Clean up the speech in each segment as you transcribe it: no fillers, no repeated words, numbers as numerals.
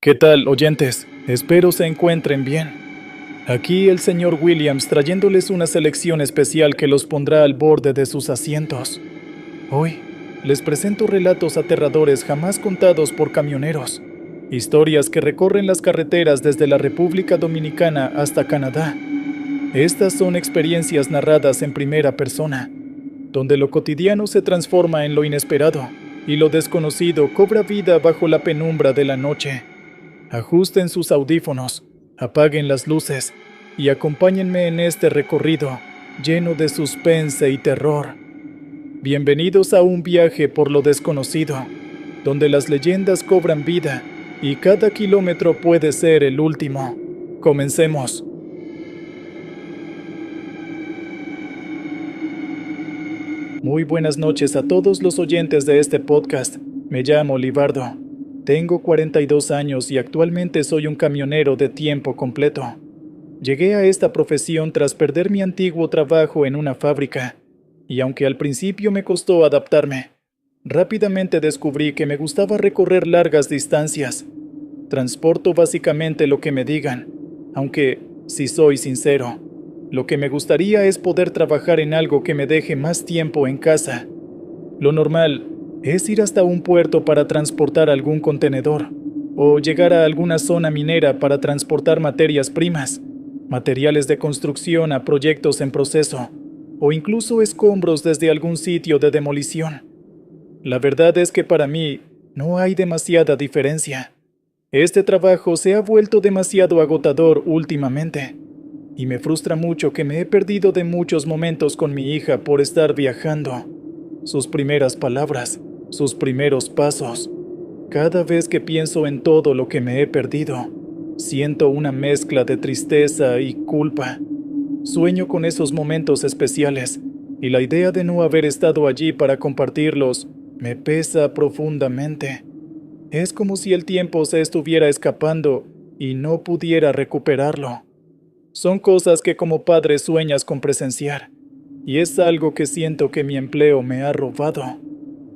¿Qué tal, oyentes? Espero se encuentren bien. Aquí el señor Williams trayéndoles una selección especial que los pondrá al borde de sus asientos. Hoy les presento relatos aterradores jamás contados por camioneros, historias que recorren las carreteras desde la República Dominicana hasta Canadá. Estas son experiencias narradas en primera persona, donde lo cotidiano se transforma en lo inesperado y lo desconocido cobra vida bajo la penumbra de la noche. Ajusten sus audífonos, apaguen las luces y acompáñenme en este recorrido lleno de suspense y terror. Bienvenidos a un viaje por lo desconocido, donde las leyendas cobran vida y cada kilómetro puede ser el último. Comencemos. Muy buenas noches a todos los oyentes de este podcast. Me llamo Libardo. Tengo 42 años y actualmente soy un camionero de tiempo completo. Llegué a esta profesión tras perder mi antiguo trabajo en una fábrica, y aunque al principio me costó adaptarme, rápidamente descubrí que me gustaba recorrer largas distancias. Transporto básicamente lo que me digan, aunque, si soy sincero, lo que me gustaría es poder trabajar en algo que me deje más tiempo en casa. Lo normal es ir hasta un puerto para transportar algún contenedor, o llegar a alguna zona minera para transportar materias primas, materiales de construcción a proyectos en proceso, o incluso escombros desde algún sitio de demolición. La verdad es que para mí no hay demasiada diferencia. Este trabajo se ha vuelto demasiado agotador últimamente, y me frustra mucho que me he perdido de muchos momentos con mi hija por estar viajando. Sus primeras palabras, sus primeros pasos. Cada vez que pienso en todo lo que me he perdido, siento una mezcla de tristeza y culpa. Sueño con esos momentos especiales, y la idea de no haber estado allí para compartirlos me pesa profundamente. Es como si el tiempo se estuviera escapando y no pudiera recuperarlo. Son cosas que como padre sueñas con presenciar, y es algo que siento que mi empleo me ha robado.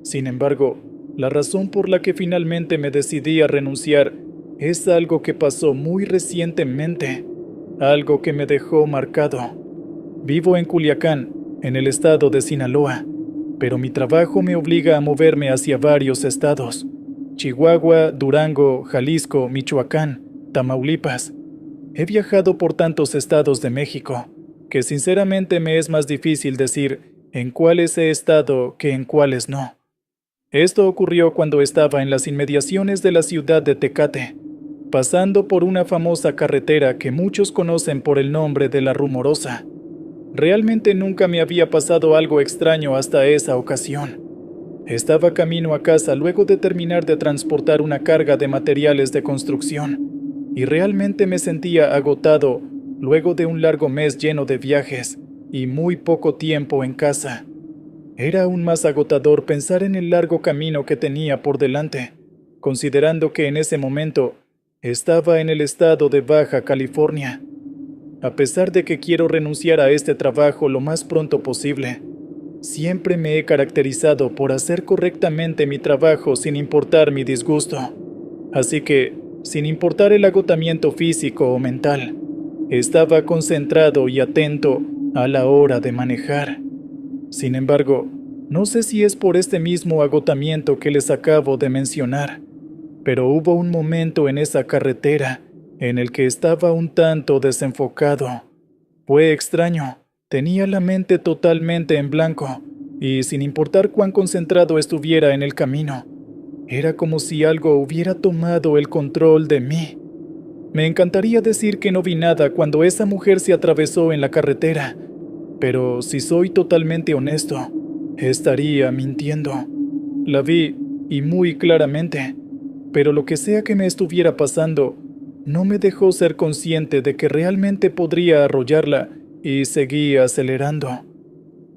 Sin embargo, la razón por la que finalmente me decidí a renunciar es algo que pasó muy recientemente, algo que me dejó marcado. Vivo en Culiacán, en el estado de Sinaloa, pero mi trabajo me obliga a moverme hacia varios estados: Chihuahua, Durango, Jalisco, Michoacán, Tamaulipas. He viajado por tantos estados de México, que sinceramente me es más difícil decir en cuáles he estado que en cuáles no. Esto ocurrió cuando estaba en las inmediaciones de la ciudad de Tecate, pasando por una famosa carretera que muchos conocen por el nombre de La Rumorosa. Realmente nunca me había pasado algo extraño hasta esa ocasión. Estaba camino a casa luego de terminar de transportar una carga de materiales de construcción, y realmente me sentía agotado luego de un largo mes lleno de viajes y muy poco tiempo en casa. Era aún más agotador pensar en el largo camino que tenía por delante, considerando que en ese momento estaba en el estado de Baja California. A pesar de que quiero renunciar a este trabajo lo más pronto posible, siempre me he caracterizado por hacer correctamente mi trabajo sin importar mi disgusto. Así que, sin importar el agotamiento físico o mental, estaba concentrado y atento a la hora de manejar. Sin embargo, no sé si es por este mismo agotamiento que les acabo de mencionar, pero hubo un momento en esa carretera en el que estaba un tanto desenfocado. Fue extraño, tenía la mente totalmente en blanco, y sin importar cuán concentrado estuviera en el camino, era como si algo hubiera tomado el control de mí. Me encantaría decir que no vi nada cuando esa mujer se atravesó en la carretera, pero si soy totalmente honesto, estaría mintiendo. La vi, y muy claramente, pero lo que sea que me estuviera pasando, no me dejó ser consciente de que realmente podría arrollarla, y seguí acelerando.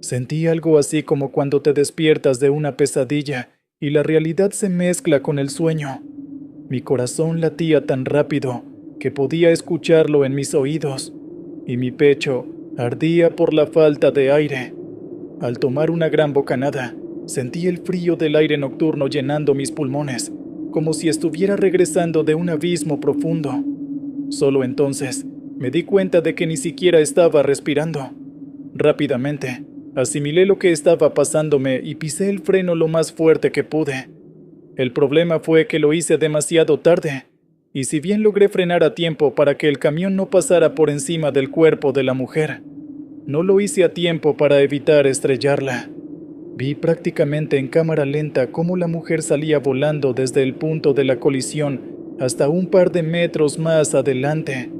Sentí algo así como cuando te despiertas de una pesadilla y la realidad se mezcla con el sueño. Mi corazón latía tan rápido que podía escucharlo en mis oídos, y mi pecho ardía por la falta de aire. Al tomar una gran bocanada, sentí el frío del aire nocturno llenando mis pulmones, como si estuviera regresando de un abismo profundo. Solo entonces me di cuenta de que ni siquiera estaba respirando. Rápidamente, asimilé lo que estaba pasándome y pisé el freno lo más fuerte que pude. El problema fue que lo hice demasiado tarde, y si bien logré frenar a tiempo para que el camión no pasara por encima del cuerpo de la mujer, no lo hice a tiempo para evitar estrellarla. Vi prácticamente en cámara lenta cómo la mujer salía volando desde el punto de la colisión hasta un par de metros más adelante.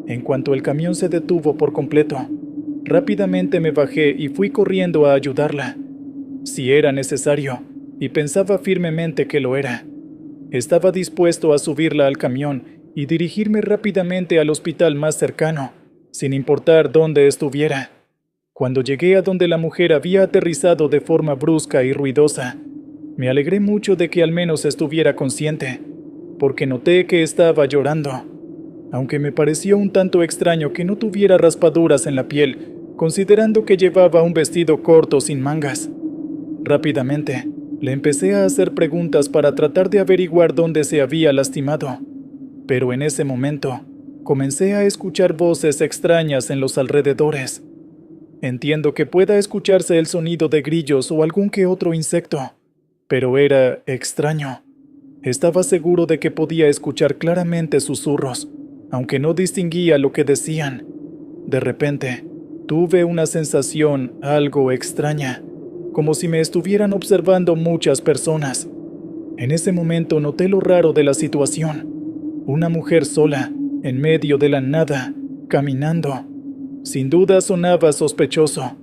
En cuanto el camión se detuvo por completo, rápidamente me bajé y fui corriendo a ayudarla, si era necesario, y pensaba firmemente que lo era. Estaba dispuesto a subirla al camión y dirigirme rápidamente al hospital más cercano, sin importar dónde estuviera. Cuando llegué a donde la mujer había aterrizado de forma brusca y ruidosa, me alegré mucho de que al menos estuviera consciente, porque noté que estaba llorando, aunque me pareció un tanto extraño que no tuviera raspaduras en la piel, considerando que llevaba un vestido corto sin mangas. Rápidamente, le empecé a hacer preguntas para tratar de averiguar dónde se había lastimado, pero en ese momento, comencé a escuchar voces extrañas en los alrededores. Entiendo que pueda escucharse el sonido de grillos o algún que otro insecto, pero era extraño. Estaba seguro de que podía escuchar claramente susurros, aunque no distinguía lo que decían. De repente, tuve una sensación algo extraña, como si me estuvieran observando muchas personas. En ese momento noté lo raro de la situación. Una mujer sola, en medio de la nada, caminando. Sin duda sonaba sospechoso.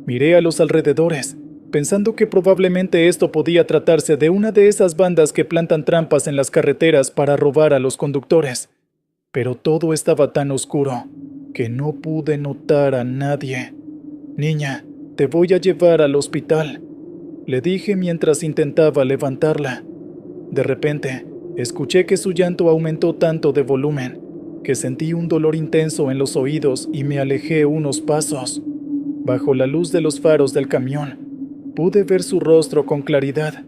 Miré a los alrededores, pensando que probablemente esto podía tratarse de una de esas bandas que plantan trampas en las carreteras para robar a los conductores. Pero todo estaba tan oscuro que no pude notar a nadie. «Niña, te voy a llevar al hospital», le dije mientras intentaba levantarla. De repente, escuché que su llanto aumentó tanto de volumen que sentí un dolor intenso en los oídos y me alejé unos pasos. Bajo la luz de los faros del camión, pude ver su rostro con claridad,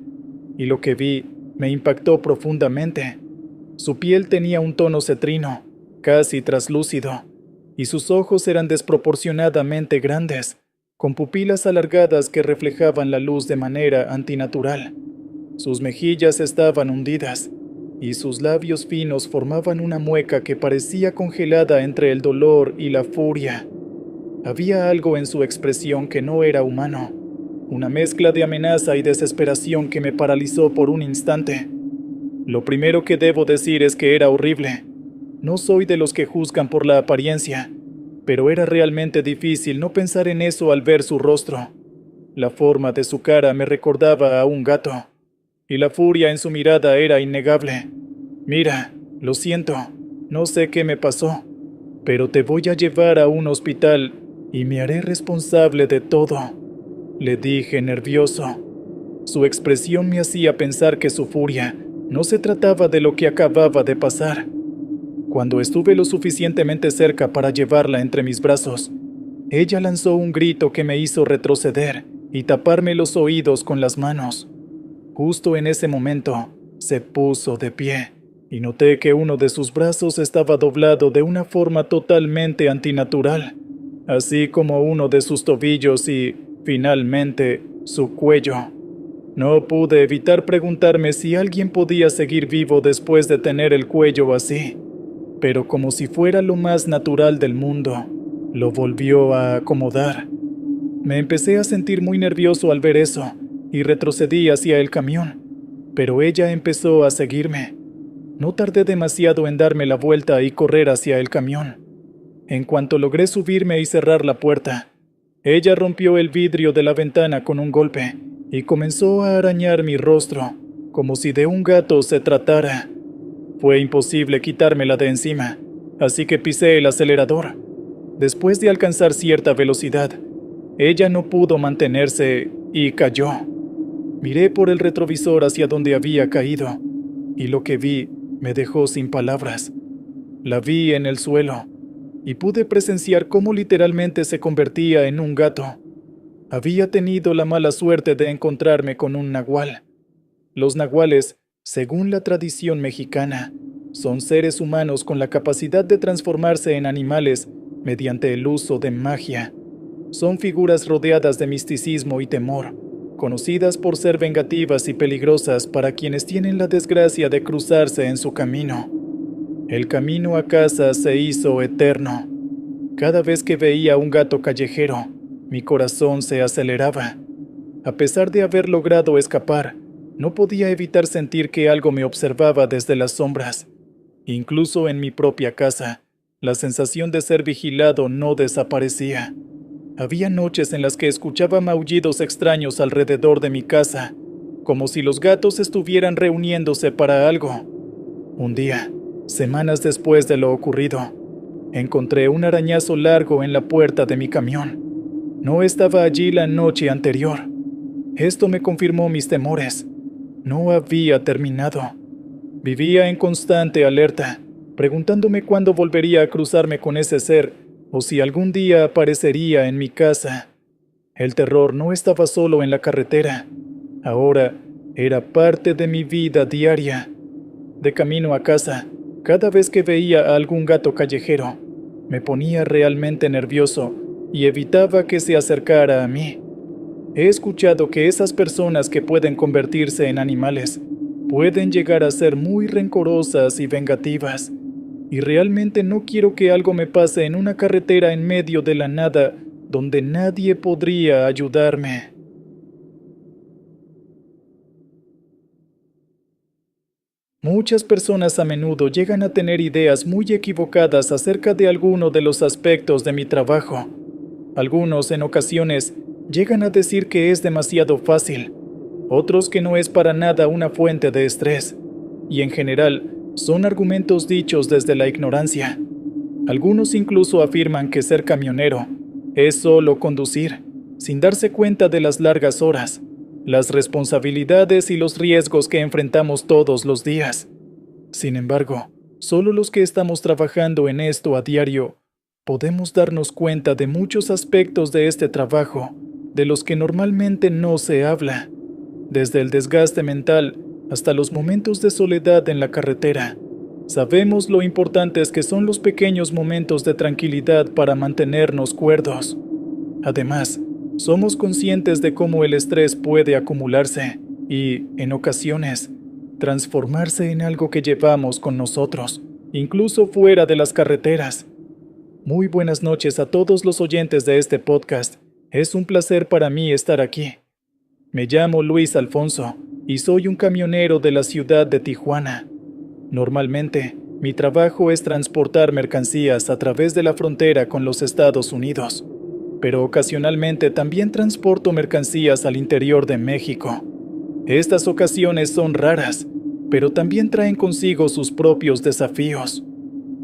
y lo que vi me impactó profundamente. Su piel tenía un tono cetrino, casi traslúcido, y sus ojos eran desproporcionadamente grandes, con pupilas alargadas que reflejaban la luz de manera antinatural. Sus mejillas estaban hundidas, y sus labios finos formaban una mueca que parecía congelada entre el dolor y la furia. Había algo en su expresión que no era humano, una mezcla de amenaza y desesperación que me paralizó por un instante. Lo primero que debo decir es que era horrible. No soy de los que juzgan por la apariencia, pero era realmente difícil no pensar en eso al ver su rostro. La forma de su cara me recordaba a un gato, y la furia en su mirada era innegable. «Mira, lo siento, no sé qué me pasó, pero te voy a llevar a un hospital y me haré responsable de todo», le dije nervioso. Su expresión me hacía pensar que su furia no se trataba de lo que acababa de pasar. Cuando estuve lo suficientemente cerca para llevarla entre mis brazos, ella lanzó un grito que me hizo retroceder y taparme los oídos con las manos. Justo en ese momento, se puso de pie, y noté que uno de sus brazos estaba doblado de una forma totalmente antinatural, así como uno de sus tobillos y, finalmente, su cuello. No pude evitar preguntarme si alguien podía seguir vivo después de tener el cuello así, pero como si fuera lo más natural del mundo, lo volvió a acomodar. Me empecé a sentir muy nervioso al ver eso, y retrocedí hacia el camión, pero ella empezó a seguirme. No tardé demasiado en darme la vuelta y correr hacia el camión. En cuanto logré subirme y cerrar la puerta, ella rompió el vidrio de la ventana con un golpe y comenzó a arañar mi rostro, como si de un gato se tratara. Fue imposible quitármela de encima, así que pisé el acelerador. Después de alcanzar cierta velocidad, ella no pudo mantenerse y cayó. Miré por el retrovisor hacia donde había caído, y lo que vi me dejó sin palabras. La vi en el suelo, y pude presenciar cómo literalmente se convertía en un gato. Había tenido la mala suerte de encontrarme con un nahual. Los nahuales Según la tradición mexicana, son seres humanos con la capacidad de transformarse en animales mediante el uso de magia. Son figuras rodeadas de misticismo y temor, conocidas por ser vengativas y peligrosas para quienes tienen la desgracia de cruzarse en su camino. El camino a casa se hizo eterno. Cada vez que veía un gato callejero, mi corazón se aceleraba. A pesar de haber logrado escapar, no podía evitar sentir que algo me observaba desde las sombras. Incluso en mi propia casa, la sensación de ser vigilado no desaparecía. Había noches en las que escuchaba maullidos extraños alrededor de mi casa, como si los gatos estuvieran reuniéndose para algo. Un día, semanas después de lo ocurrido, encontré un arañazo largo en la puerta de mi camión. No estaba allí la noche anterior. Esto me confirmó mis temores. No había terminado. Vivía en constante alerta, preguntándome cuándo volvería a cruzarme con ese ser o si algún día aparecería en mi casa. El terror no estaba solo en la carretera. Ahora era parte de mi vida diaria. De camino a casa, cada vez que veía a algún gato callejero, me ponía realmente nervioso y evitaba que se acercara a mí. He escuchado que esas personas que pueden convertirse en animales pueden llegar a ser muy rencorosas y vengativas, y realmente no quiero que algo me pase en una carretera en medio de la nada donde nadie podría ayudarme. Muchas personas a menudo llegan a tener ideas muy equivocadas acerca de alguno de los aspectos de mi trabajo. Algunos, en ocasiones, llegan a decir que es demasiado fácil, otros que no es para nada una fuente de estrés, y en general, son argumentos dichos desde la ignorancia. Algunos incluso afirman que ser camionero es solo conducir, sin darse cuenta de las largas horas, las responsabilidades y los riesgos que enfrentamos todos los días. Sin embargo, solo los que estamos trabajando en esto a diario podemos darnos cuenta de muchos aspectos de este trabajo, de los que normalmente no se habla, desde el desgaste mental hasta los momentos de soledad en la carretera. Sabemos lo importantes que son los pequeños momentos de tranquilidad para mantenernos cuerdos. Además, somos conscientes de cómo el estrés puede acumularse y, en ocasiones, transformarse en algo que llevamos con nosotros, incluso fuera de las carreteras. Muy buenas noches a todos los oyentes de este podcast. Es un placer para mí estar aquí. Me llamo Luis Alfonso y soy un camionero de la ciudad de Tijuana. Normalmente, mi trabajo es transportar mercancías a través de la frontera con los Estados Unidos, pero ocasionalmente también transporto mercancías al interior de México. Estas ocasiones son raras, pero también traen consigo sus propios desafíos.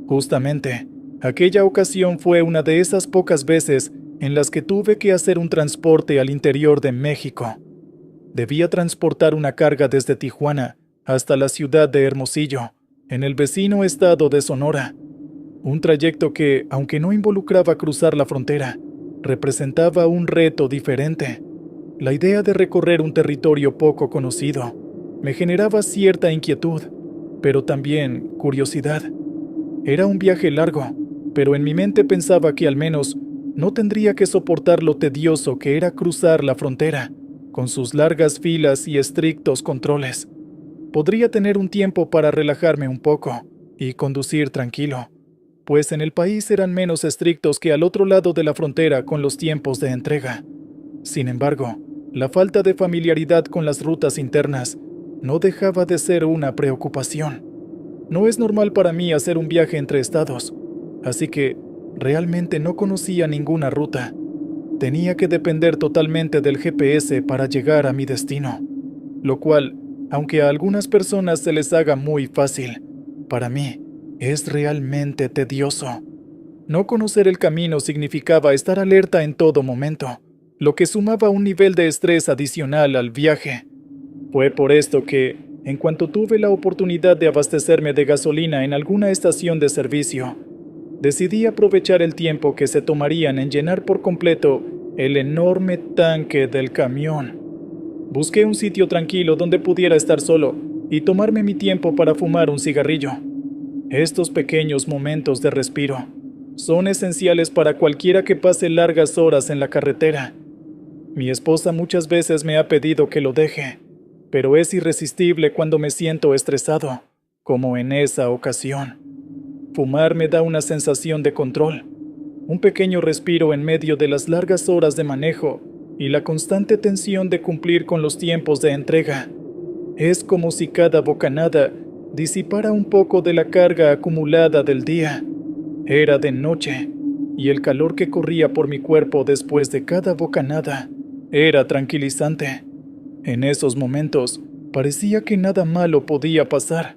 Justamente, aquella ocasión fue una de esas pocas veces en las que tuve que hacer un transporte al interior de México. Debía transportar una carga desde Tijuana hasta la ciudad de Hermosillo, en el vecino estado de Sonora. Un trayecto que, aunque no involucraba cruzar la frontera, representaba un reto diferente. La idea de recorrer un territorio poco conocido me generaba cierta inquietud, pero también curiosidad. Era un viaje largo, pero en mi mente pensaba que al menos no tendría que soportar lo tedioso que era cruzar la frontera, con sus largas filas y estrictos controles. Podría tener un tiempo para relajarme un poco y conducir tranquilo, pues en el país eran menos estrictos que al otro lado de la frontera con los tiempos de entrega. Sin embargo, la falta de familiaridad con las rutas internas no dejaba de ser una preocupación. No es normal para mí hacer un viaje entre estados, así que realmente no conocía ninguna ruta. Tenía que depender totalmente del GPS para llegar a mi destino, lo cual, aunque a algunas personas se les haga muy fácil, para mí es realmente tedioso. No conocer el camino significaba estar alerta en todo momento, lo que sumaba un nivel de estrés adicional al viaje. Fue por esto que, en cuanto tuve la oportunidad de abastecerme de gasolina en alguna estación de servicio, decidí aprovechar el tiempo que se tomarían en llenar por completo el enorme tanque del camión. Busqué un sitio tranquilo donde pudiera estar solo, y tomarme mi tiempo para fumar un cigarrillo. Estos pequeños momentos de respiro son esenciales para cualquiera que pase largas horas en la carretera. Mi esposa muchas veces me ha pedido que lo deje, pero es irresistible cuando me siento estresado, como en esa ocasión. Fumar me da una sensación de control, un pequeño respiro en medio de las largas horas de manejo y la constante tensión de cumplir con los tiempos de entrega. Es como si cada bocanada disipara un poco de la carga acumulada del día. Era de noche, y el calor que corría por mi cuerpo después de cada bocanada era tranquilizante. En esos momentos parecía que nada malo podía pasar.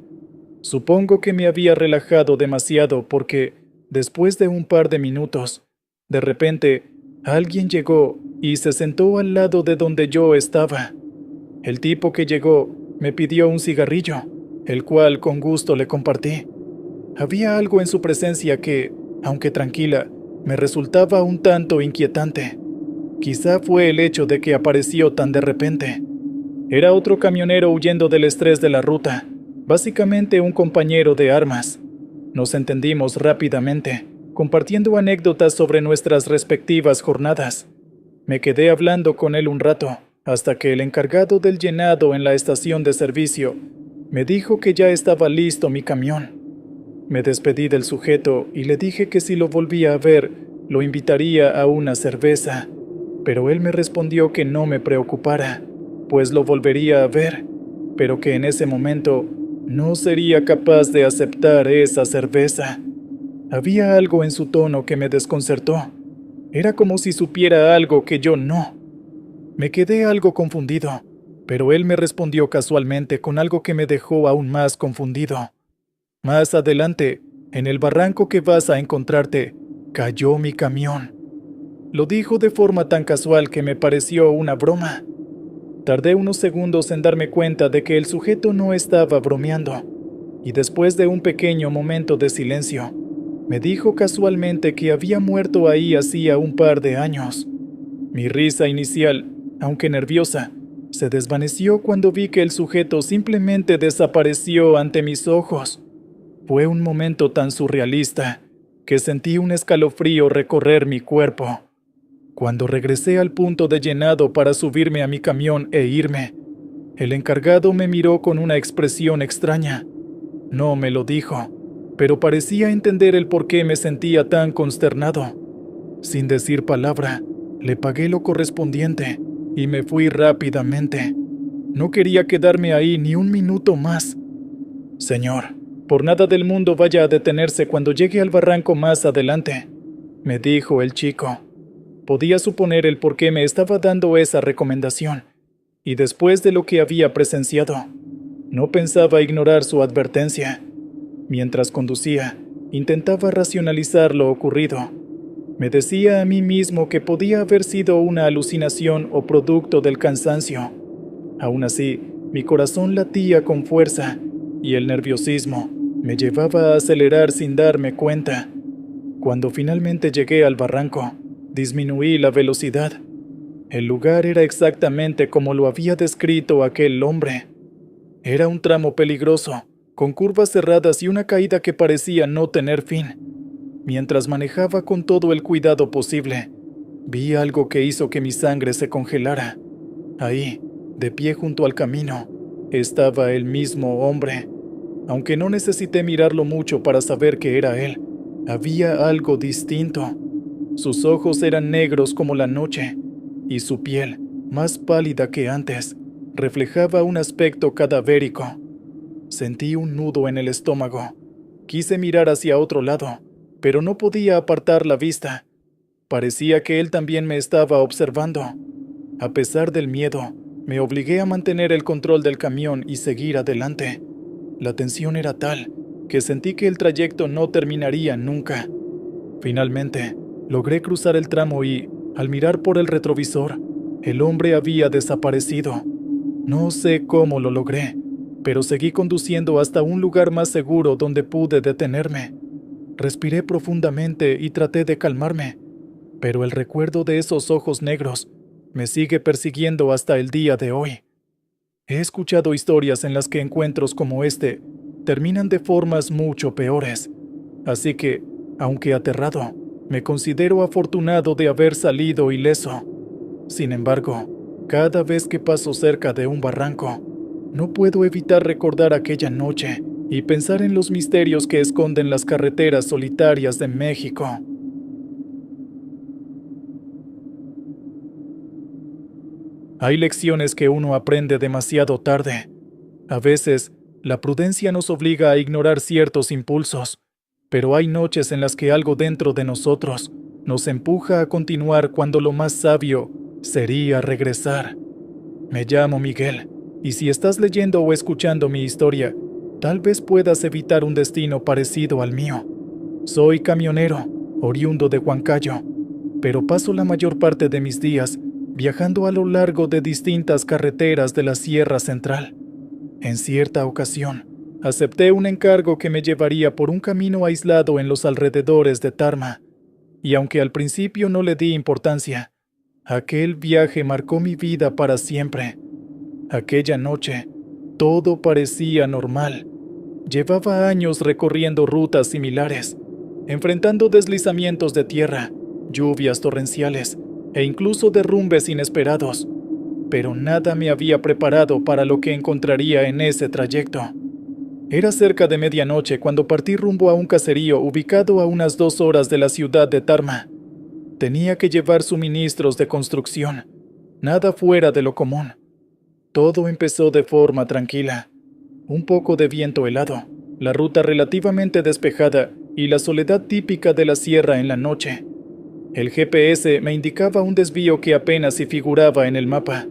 Supongo que me había relajado demasiado porque, después de un par de minutos, de repente, alguien llegó y se sentó al lado de donde yo estaba. El tipo que llegó me pidió un cigarrillo, el cual con gusto le compartí. Había algo en su presencia que, aunque tranquila, me resultaba un tanto inquietante. Quizá fue el hecho de que apareció tan de repente. Era otro camionero huyendo del estrés de la ruta, básicamente un compañero de armas. Nos entendimos rápidamente, compartiendo anécdotas sobre nuestras respectivas jornadas. Me quedé hablando con él un rato, hasta que el encargado del llenado en la estación de servicio me dijo que ya estaba listo mi camión. Me despedí del sujeto y le dije que si lo volvía a ver, lo invitaría a una cerveza, pero él me respondió que no me preocupara, pues lo volvería a ver, pero que en ese momento no sería capaz de aceptar esa cerveza. Había algo en su tono que me desconcertó. Era como si supiera algo que yo no. Me quedé algo confundido, pero él me respondió casualmente con algo que me dejó aún más confundido. Más adelante, en el barranco que vas a encontrarte, cayó mi camión. Lo dijo de forma tan casual que me pareció una broma. Tardé unos segundos en darme cuenta de que el sujeto no estaba bromeando, y después de un pequeño momento de silencio, me dijo casualmente que había muerto ahí hacía un par de años. Mi risa inicial, aunque nerviosa, se desvaneció cuando vi que el sujeto simplemente desapareció ante mis ojos. Fue un momento tan surrealista que sentí un escalofrío recorrer mi cuerpo. Cuando regresé al punto de llenado para subirme a mi camión e irme, el encargado me miró con una expresión extraña. No me lo dijo, pero parecía entender el por qué me sentía tan consternado. Sin decir palabra, le pagué lo correspondiente y me fui rápidamente. No quería quedarme ahí ni un minuto más. Señor, por nada del mundo vaya a detenerse cuando llegue al barranco más adelante, me dijo el chico. Podía suponer el por qué me estaba dando esa recomendación, y después de lo que había presenciado, no pensaba ignorar su advertencia. Mientras conducía, intentaba racionalizar lo ocurrido. Me decía a mí mismo que podía haber sido una alucinación o producto del cansancio. Aún así, mi corazón latía con fuerza, y el nerviosismo me llevaba a acelerar sin darme cuenta. Cuando finalmente llegué al barranco, disminuí la velocidad. El lugar era exactamente como lo había descrito aquel hombre. Era un tramo peligroso, con curvas cerradas y una caída que parecía no tener fin. Mientras manejaba con todo el cuidado posible, vi algo que hizo que mi sangre se congelara. Ahí, de pie junto al camino, estaba el mismo hombre. Aunque no necesité mirarlo mucho para saber que era él, había algo distinto. Sus ojos eran negros como la noche, y su piel, más pálida que antes, reflejaba un aspecto cadavérico. Sentí un nudo en el estómago. Quise mirar hacia otro lado, pero no podía apartar la vista. Parecía que él también me estaba observando. A pesar del miedo, me obligué a mantener el control del camión y seguir adelante. La tensión era tal que sentí que el trayecto no terminaría nunca. Finalmente, logré cruzar el tramo y, al mirar por el retrovisor, el hombre había desaparecido. No sé cómo lo logré, pero seguí conduciendo hasta un lugar más seguro donde pude detenerme. Respiré profundamente y traté de calmarme, pero el recuerdo de esos ojos negros me sigue persiguiendo hasta el día de hoy. He escuchado historias en las que encuentros como este terminan de formas mucho peores, así que, aunque aterrado, me considero afortunado de haber salido ileso. Sin embargo, cada vez que paso cerca de un barranco, no puedo evitar recordar aquella noche y pensar en los misterios que esconden las carreteras solitarias de México. Hay lecciones que uno aprende demasiado tarde. A veces, la prudencia nos obliga a ignorar ciertos impulsos, pero hay noches en las que algo dentro de nosotros nos empuja a continuar cuando lo más sabio sería regresar. Me llamo Miguel, y si estás leyendo o escuchando mi historia, tal vez puedas evitar un destino parecido al mío. Soy camionero, oriundo de Huancayo, pero paso la mayor parte de mis días viajando a lo largo de distintas carreteras de la Sierra Central. En cierta ocasión, acepté un encargo que me llevaría por un camino aislado en los alrededores de Tarma, y aunque al principio no le di importancia, aquel viaje marcó mi vida para siempre. Aquella noche, todo parecía normal. Llevaba años recorriendo rutas similares, enfrentando deslizamientos de tierra, lluvias torrenciales e incluso derrumbes inesperados, pero nada me había preparado para lo que encontraría en ese trayecto. Era cerca de medianoche cuando partí rumbo a un caserío ubicado a unas 2 horas de la ciudad de Tarma. Tenía que llevar suministros de construcción, nada fuera de lo común. Todo empezó de forma tranquila. Un poco de viento helado, la ruta relativamente despejada y la soledad típica de la sierra en la noche. El GPS me indicaba un desvío que apenas si figuraba en el mapa,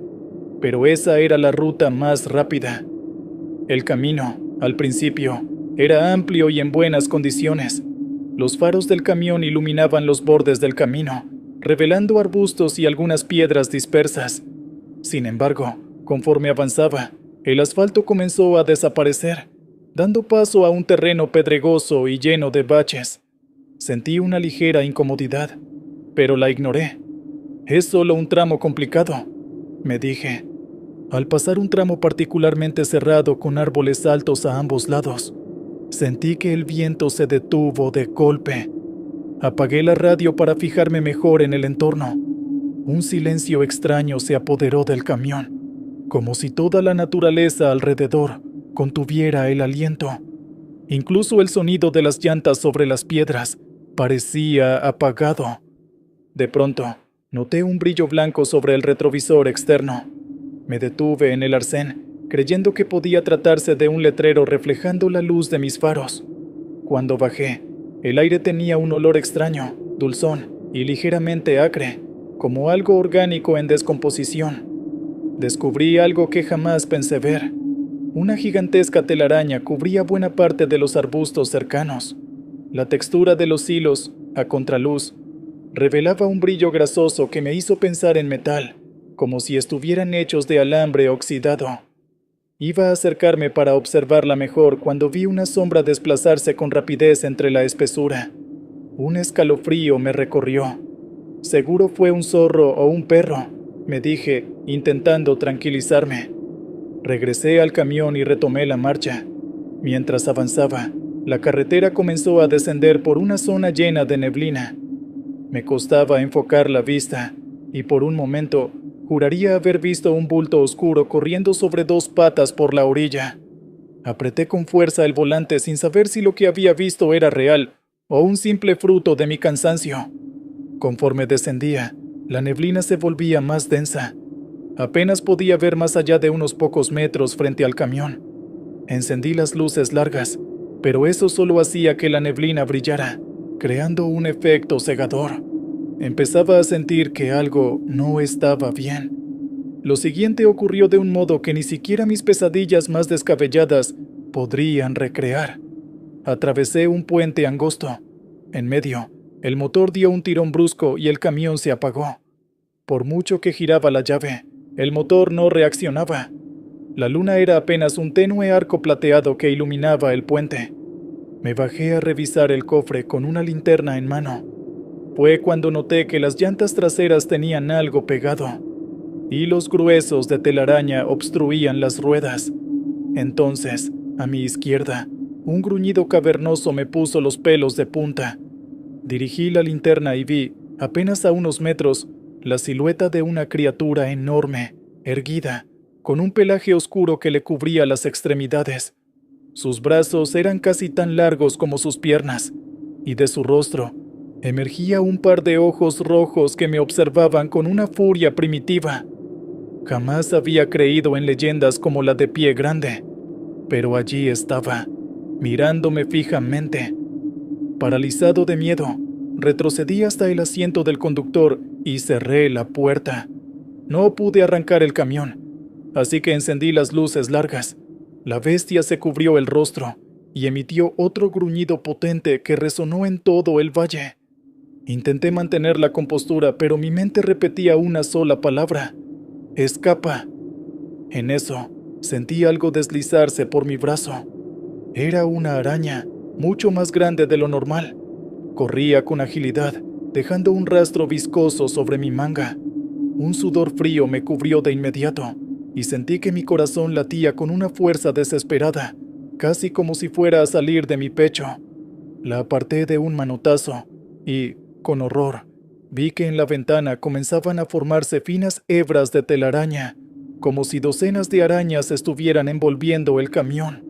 pero esa era la ruta más rápida. El camino, al principio, era amplio y en buenas condiciones. Los faros del camión iluminaban los bordes del camino, revelando arbustos y algunas piedras dispersas. Sin embargo, conforme avanzaba, el asfalto comenzó a desaparecer, dando paso a un terreno pedregoso y lleno de baches. Sentí una ligera incomodidad, pero la ignoré. Es solo un tramo complicado, me dije. Al pasar un tramo particularmente cerrado con árboles altos a ambos lados, sentí que el viento se detuvo de golpe. Apagué la radio para fijarme mejor en el entorno. Un silencio extraño se apoderó del camión, como si toda la naturaleza alrededor contuviera el aliento. Incluso el sonido de las llantas sobre las piedras parecía apagado. De pronto, noté un brillo blanco sobre el retrovisor externo. Me detuve en el arcén, creyendo que podía tratarse de un letrero reflejando la luz de mis faros. Cuando bajé, el aire tenía un olor extraño, dulzón y ligeramente acre, como algo orgánico en descomposición. Descubrí algo que jamás pensé ver. Una gigantesca telaraña cubría buena parte de los arbustos cercanos. La textura de los hilos, a contraluz, revelaba un brillo grasoso que me hizo pensar en metal, como si estuvieran hechos de alambre oxidado. Iba a acercarme para observarla mejor cuando vi una sombra desplazarse con rapidez entre la espesura. Un escalofrío me recorrió. Seguro fue un zorro o un perro, me dije, intentando tranquilizarme. Regresé al camión y retomé la marcha. Mientras avanzaba, la carretera comenzó a descender por una zona llena de neblina. Me costaba enfocar la vista, y por un momento juraría haber visto un bulto oscuro corriendo sobre 2 patas por la orilla. Apreté con fuerza el volante sin saber si lo que había visto era real o un simple fruto de mi cansancio. Conforme descendía, la neblina se volvía más densa. Apenas podía ver más allá de unos pocos metros frente al camión. Encendí las luces largas, pero eso solo hacía que la neblina brillara, creando un efecto cegador. Empezaba a sentir que algo no estaba bien. Lo siguiente ocurrió de un modo que ni siquiera mis pesadillas más descabelladas podrían recrear. Atravesé un puente angosto. En medio, el motor dio un tirón brusco y el camión se apagó. Por mucho que giraba la llave, el motor no reaccionaba. La luna era apenas un tenue arco plateado que iluminaba el puente. Me bajé a revisar el cofre con una linterna en mano. Fue cuando noté que las llantas traseras tenían algo pegado. Hilos gruesos de telaraña obstruían las ruedas. Entonces, a mi izquierda, un gruñido cavernoso me puso los pelos de punta. Dirigí la linterna y vi, apenas a unos metros, la silueta de una criatura enorme, erguida, con un pelaje oscuro que le cubría las extremidades. Sus brazos eran casi tan largos como sus piernas, y de su rostro emergía un par de ojos rojos que me observaban con una furia primitiva. Jamás había creído en leyendas como la de Pie Grande, pero allí estaba, mirándome fijamente. Paralizado de miedo, retrocedí hasta el asiento del conductor y cerré la puerta. No pude arrancar el camión, así que encendí las luces largas. La bestia se cubrió el rostro y emitió otro gruñido potente que resonó en todo el valle. Intenté mantener la compostura, pero mi mente repetía una sola palabra: escapa. En eso, sentí algo deslizarse por mi brazo. Era una araña, mucho más grande de lo normal. Corría con agilidad, dejando un rastro viscoso sobre mi manga. Un sudor frío me cubrió de inmediato, y sentí que mi corazón latía con una fuerza desesperada, casi como si fuera a salir de mi pecho. La aparté de un manotazo, y, con horror, vi que en la ventana comenzaban a formarse finas hebras de telaraña, como si docenas de arañas estuvieran envolviendo el camión.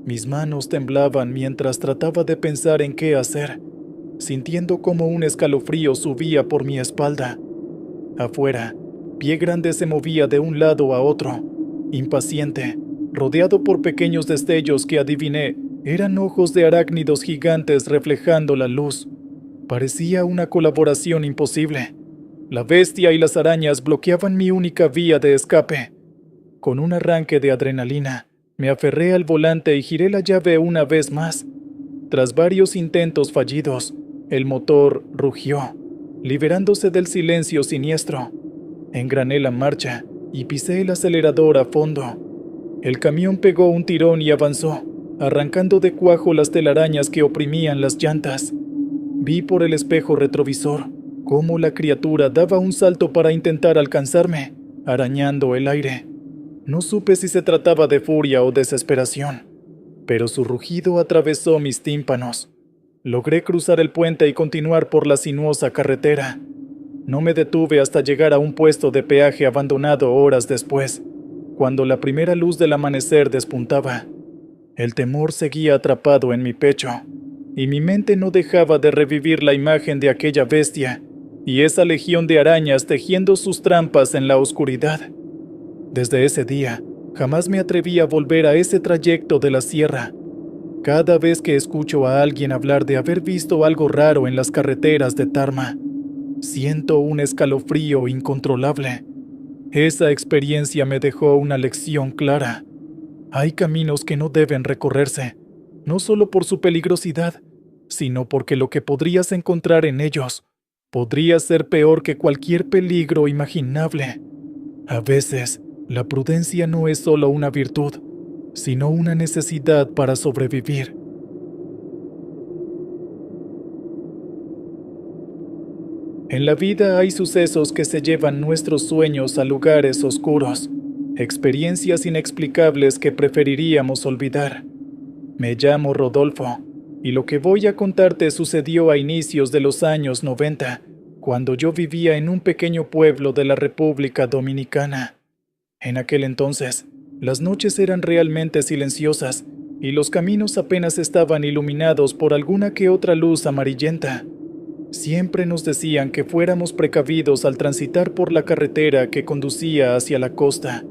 Mis manos temblaban mientras trataba de pensar en qué hacer, sintiendo como un escalofrío subía por mi espalda. Afuera, Pie Grande se movía de un lado a otro, impaciente, rodeado por pequeños destellos que adiviné eran ojos de arácnidos gigantes reflejando la luz. Parecía una colaboración imposible. La bestia y las arañas bloqueaban mi única vía de escape. Con un arranque de adrenalina, me aferré al volante y giré la llave una vez más. Tras varios intentos fallidos, el motor rugió, liberándose del silencio siniestro. Engrané la marcha y pisé el acelerador a fondo. El camión pegó un tirón y avanzó, arrancando de cuajo las telarañas que oprimían las llantas. Vi por el espejo retrovisor cómo la criatura daba un salto para intentar alcanzarme, arañando el aire. No supe si se trataba de furia o desesperación, pero su rugido atravesó mis tímpanos. Logré cruzar el puente y continuar por la sinuosa carretera. No me detuve hasta llegar a un puesto de peaje abandonado horas después, cuando la primera luz del amanecer despuntaba. El temor seguía atrapado en mi pecho, y mi mente no dejaba de revivir la imagen de aquella bestia y esa legión de arañas tejiendo sus trampas en la oscuridad. Desde ese día, jamás me atreví a volver a ese trayecto de la sierra. Cada vez que escucho a alguien hablar de haber visto algo raro en las carreteras de Tarma, siento un escalofrío incontrolable. Esa experiencia me dejó una lección clara. Hay caminos que no deben recorrerse, no solo por su peligrosidad, sino porque lo que podrías encontrar en ellos podría ser peor que cualquier peligro imaginable. A veces, la prudencia no es solo una virtud, sino una necesidad para sobrevivir. En la vida hay sucesos que se llevan nuestros sueños a lugares oscuros, experiencias inexplicables que preferiríamos olvidar. Me llamo Rodolfo, y lo que voy a contarte sucedió a inicios de los años 90, cuando yo vivía en un pequeño pueblo de la República Dominicana. En aquel entonces, las noches eran realmente silenciosas, y los caminos apenas estaban iluminados por alguna que otra luz amarillenta. Siempre nos decían que fuéramos precavidos al transitar por la carretera que conducía hacia la costa,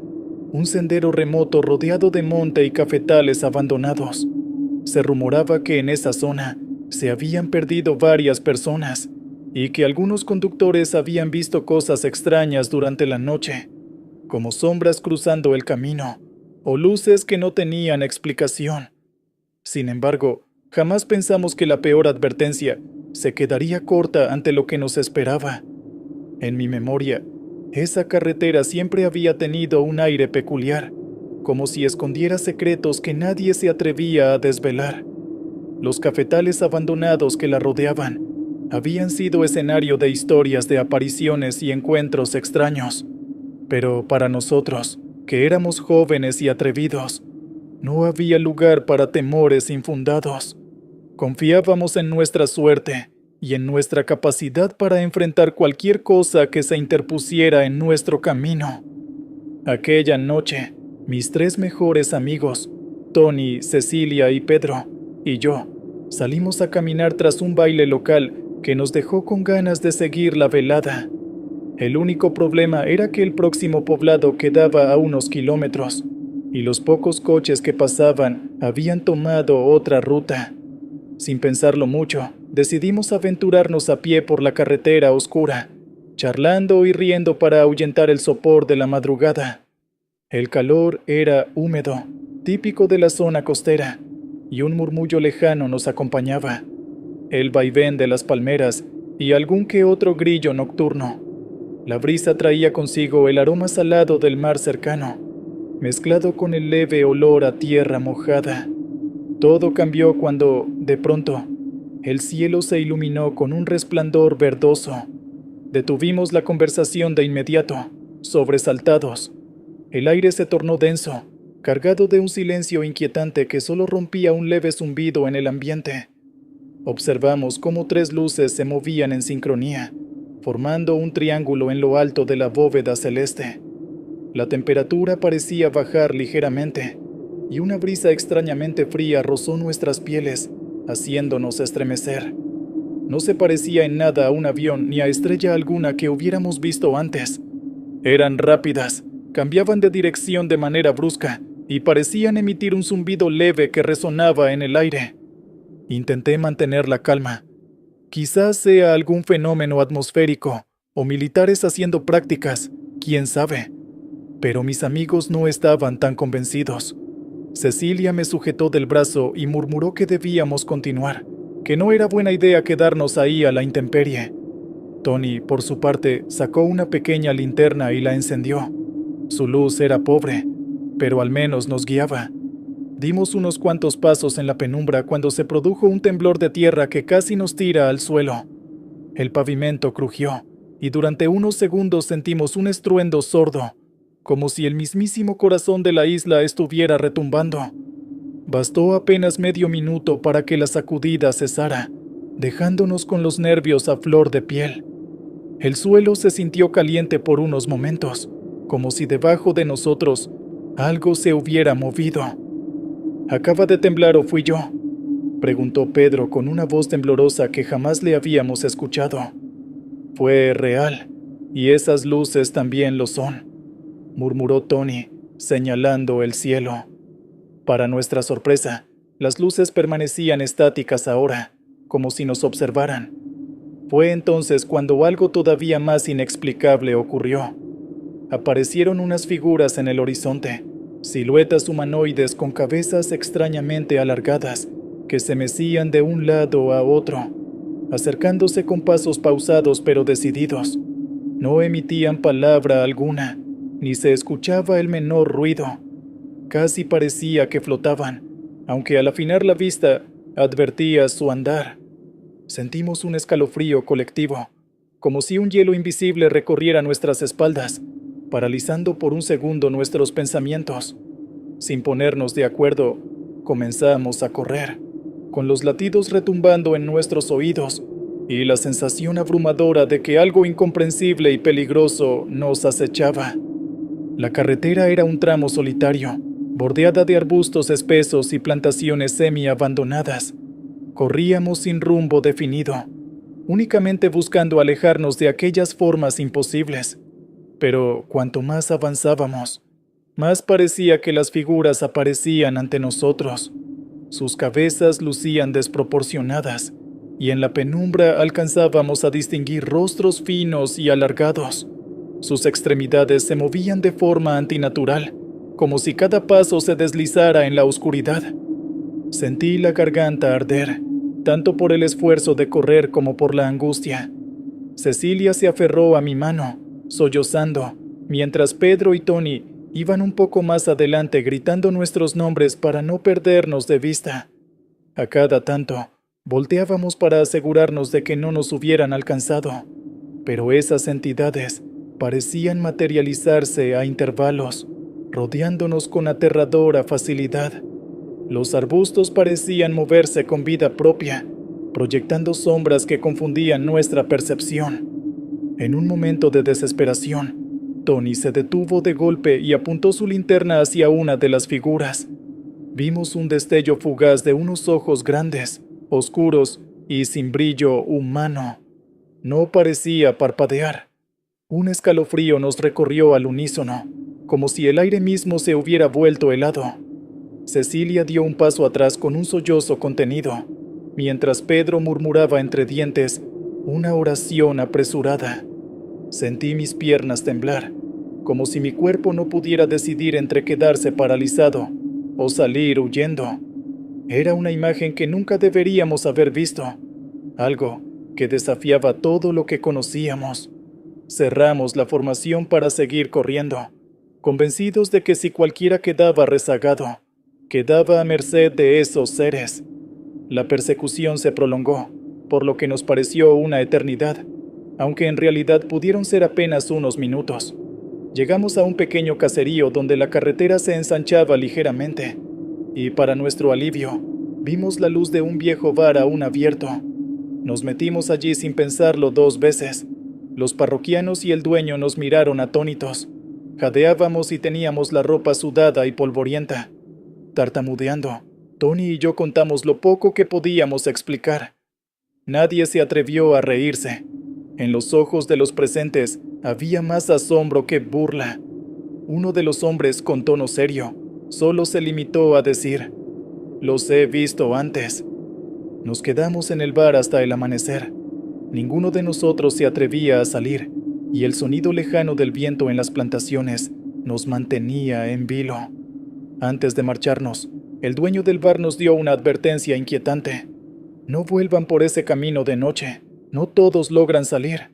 un sendero remoto rodeado de monte y cafetales abandonados. Se rumoraba que en esa zona se habían perdido varias personas y que algunos conductores habían visto cosas extrañas durante la noche, como sombras cruzando el camino o luces que no tenían explicación. Sin embargo, jamás pensamos que la peor advertencia se quedaría corta ante lo que nos esperaba. En mi memoria, esa carretera siempre había tenido un aire peculiar, como si escondiera secretos que nadie se atrevía a desvelar. Los cafetales abandonados que la rodeaban habían sido escenario de historias de apariciones y encuentros extraños. Pero para nosotros, que éramos jóvenes y atrevidos, no había lugar para temores infundados. Confiábamos en nuestra suerte y en nuestra capacidad para enfrentar cualquier cosa que se interpusiera en nuestro camino. Aquella noche, mis 3 mejores amigos, Tony, Cecilia y Pedro, y yo, salimos a caminar tras un baile local que nos dejó con ganas de seguir la velada. El único problema era que el próximo poblado quedaba a unos kilómetros, y los pocos coches que pasaban habían tomado otra ruta. Sin pensarlo mucho, decidimos aventurarnos a pie por la carretera oscura, charlando y riendo para ahuyentar el sopor de la madrugada. El calor era húmedo, típico de la zona costera, y un murmullo lejano nos acompañaba. El vaivén de las palmeras y algún que otro grillo nocturno. La brisa traía consigo el aroma salado del mar cercano, mezclado con el leve olor a tierra mojada. Todo cambió cuando, de pronto, el cielo se iluminó con un resplandor verdoso. Detuvimos la conversación de inmediato, sobresaltados. El aire se tornó denso, cargado de un silencio inquietante que solo rompía un leve zumbido en el ambiente. Observamos cómo 3 luces se movían en sincronía, formando un triángulo en lo alto de la bóveda celeste. La temperatura parecía bajar ligeramente, y una brisa extrañamente fría rozó nuestras pieles, haciéndonos estremecer. No se parecía en nada a un avión ni a estrella alguna que hubiéramos visto antes. Eran rápidas, cambiaban de dirección de manera brusca, y parecían emitir un zumbido leve que resonaba en el aire. Intenté mantener la calma. Quizás sea algún fenómeno atmosférico, o militares haciendo prácticas, quién sabe. Pero mis amigos no estaban tan convencidos. Cecilia me sujetó del brazo y murmuró que debíamos continuar, que no era buena idea quedarnos ahí a la intemperie. Tony, por su parte, sacó una pequeña linterna y la encendió. Su luz era pobre, pero al menos nos guiaba. Dimos unos cuantos pasos en la penumbra cuando se produjo un temblor de tierra que casi nos tira al suelo. El pavimento crujió, y durante unos segundos sentimos un estruendo sordo, como si el mismísimo corazón de la isla estuviera retumbando. Bastó apenas medio minuto para que la sacudida cesara, dejándonos con los nervios a flor de piel. El suelo se sintió caliente por unos momentos, como si debajo de nosotros algo se hubiera movido. ¿Acaba de temblar o fui yo?, preguntó Pedro con una voz temblorosa que jamás le habíamos escuchado. Fue real, y esas luces también lo son, murmuró Tony, señalando el cielo. Para nuestra sorpresa, las luces permanecían estáticas ahora, como si nos observaran. Fue entonces cuando algo todavía más inexplicable ocurrió. Aparecieron unas figuras en el horizonte, siluetas humanoides con cabezas extrañamente alargadas, que se mecían de un lado a otro, acercándose con pasos pausados pero decididos. No emitían palabra alguna, ni se escuchaba el menor ruido. Casi parecía que flotaban, aunque al afinar la vista advertía su andar. Sentimos un escalofrío colectivo, como si un hielo invisible recorriera nuestras espaldas, paralizando por un segundo nuestros pensamientos. Sin ponernos de acuerdo, comenzamos a correr, con los latidos retumbando en nuestros oídos y la sensación abrumadora de que algo incomprensible y peligroso nos acechaba. La carretera era un tramo solitario, bordeada de arbustos espesos y plantaciones semi-abandonadas. Corríamos sin rumbo definido, únicamente buscando alejarnos de aquellas formas imposibles. Pero cuanto más avanzábamos, más parecía que las figuras aparecían ante nosotros. Sus cabezas lucían desproporcionadas, y en la penumbra alcanzábamos a distinguir rostros finos y alargados. Sus extremidades se movían de forma antinatural, como si cada paso se deslizara en la oscuridad. Sentí la garganta arder, tanto por el esfuerzo de correr como por la angustia. Cecilia se aferró a mi mano, sollozando, mientras Pedro y Tony iban un poco más adelante gritando nuestros nombres para no perdernos de vista. A cada tanto, volteábamos para asegurarnos de que no nos hubieran alcanzado, pero esas entidades parecían materializarse a intervalos, rodeándonos con aterradora facilidad. Los arbustos parecían moverse con vida propia, proyectando sombras que confundían nuestra percepción. En un momento de desesperación, Tony se detuvo de golpe y apuntó su linterna hacia una de las figuras. Vimos un destello fugaz de unos ojos grandes, oscuros y sin brillo humano. No parecía parpadear. Un escalofrío nos recorrió al unísono, como si el aire mismo se hubiera vuelto helado. Cecilia dio un paso atrás con un sollozo contenido, mientras Pedro murmuraba entre dientes una oración apresurada. Sentí mis piernas temblar, como si mi cuerpo no pudiera decidir entre quedarse paralizado o salir huyendo. Era una imagen que nunca deberíamos haber visto, algo que desafiaba todo lo que conocíamos. Cerramos la formación para seguir corriendo, convencidos de que si cualquiera quedaba rezagado, quedaba a merced de esos seres. La persecución se prolongó, por lo que nos pareció una eternidad, aunque en realidad pudieron ser apenas unos minutos. Llegamos a un pequeño caserío donde la carretera se ensanchaba ligeramente, y para nuestro alivio, vimos la luz de un viejo bar aún abierto. Nos metimos allí sin pensarlo 2 veces. Los parroquianos y el dueño nos miraron atónitos. Jadeábamos y teníamos la ropa sudada y polvorienta. Tartamudeando, Tony y yo contamos lo poco que podíamos explicar. Nadie se atrevió a reírse. En los ojos de los presentes había más asombro que burla. Uno de los hombres, con tono serio, solo se limitó a decir: «Los he visto antes». Nos quedamos en el bar hasta el amanecer. Ninguno de nosotros se atrevía a salir, y el sonido lejano del viento en las plantaciones nos mantenía en vilo. Antes de marcharnos, el dueño del bar nos dio una advertencia inquietante. «No vuelvan por ese camino de noche, no todos logran salir».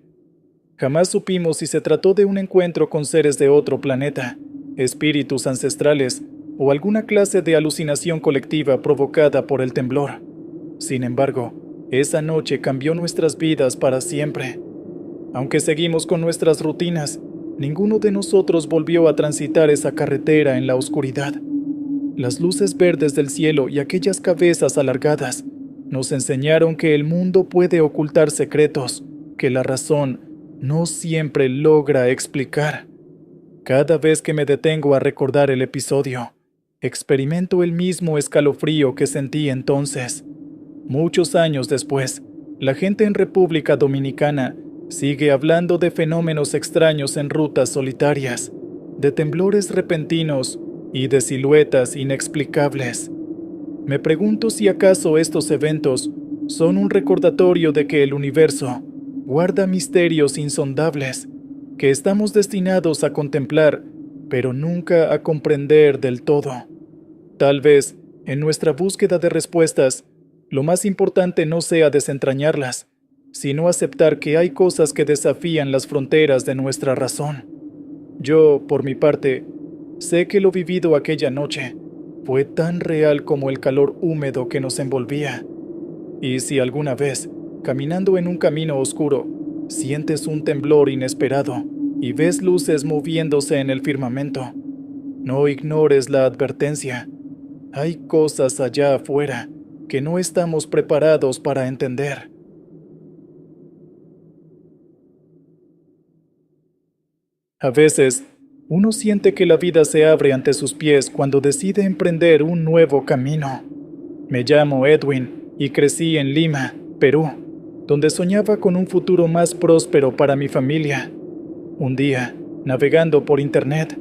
Jamás supimos si se trató de un encuentro con seres de otro planeta, espíritus ancestrales o alguna clase de alucinación colectiva provocada por el temblor. Sin embargo, esa noche cambió nuestras vidas para siempre. Aunque seguimos con nuestras rutinas, ninguno de nosotros volvió a transitar esa carretera en la oscuridad. Las luces verdes del cielo y aquellas cabezas alargadas nos enseñaron que el mundo puede ocultar secretos que la razón no siempre logra explicar. Cada vez que me detengo a recordar el episodio, experimento el mismo escalofrío que sentí entonces. Muchos años después, la gente en República Dominicana sigue hablando de fenómenos extraños en rutas solitarias, de temblores repentinos y de siluetas inexplicables. Me pregunto si acaso estos eventos son un recordatorio de que el universo guarda misterios insondables que estamos destinados a contemplar, pero nunca a comprender del todo. Tal vez, en nuestra búsqueda de respuestas, lo más importante no sea desentrañarlas, sino aceptar que hay cosas que desafían las fronteras de nuestra razón. Yo, por mi parte, sé que lo vivido aquella noche fue tan real como el calor húmedo que nos envolvía. Y si alguna vez, caminando en un camino oscuro, sientes un temblor inesperado y ves luces moviéndose en el firmamento, no ignores la advertencia. Hay cosas allá afuera que no estamos preparados para entender. A veces, uno siente que la vida se abre ante sus pies cuando decide emprender un nuevo camino. Me llamo Edwin y crecí en Lima, Perú, donde soñaba con un futuro más próspero para mi familia. Un día, navegando por internet,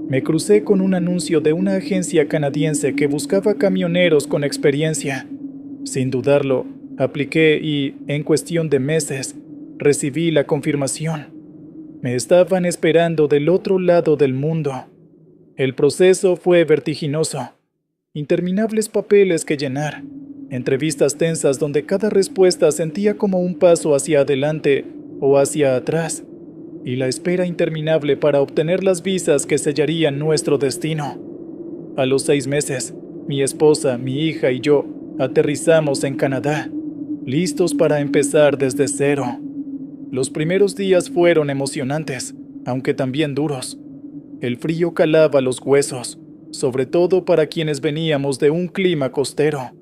me crucé con un anuncio de una agencia canadiense que buscaba camioneros con experiencia. Sin dudarlo, apliqué y, en cuestión de meses, recibí la confirmación. Me estaban esperando del otro lado del mundo. El proceso fue vertiginoso. Interminables papeles que llenar, entrevistas tensas donde cada respuesta sentía como un paso hacia adelante o hacia atrás, y la espera interminable para obtener las visas que sellarían nuestro destino. A los 6 meses, mi esposa, mi hija y yo aterrizamos en Canadá, listos para empezar desde cero. Los primeros días fueron emocionantes, aunque también duros. El frío calaba los huesos, sobre todo para quienes veníamos de un clima costero.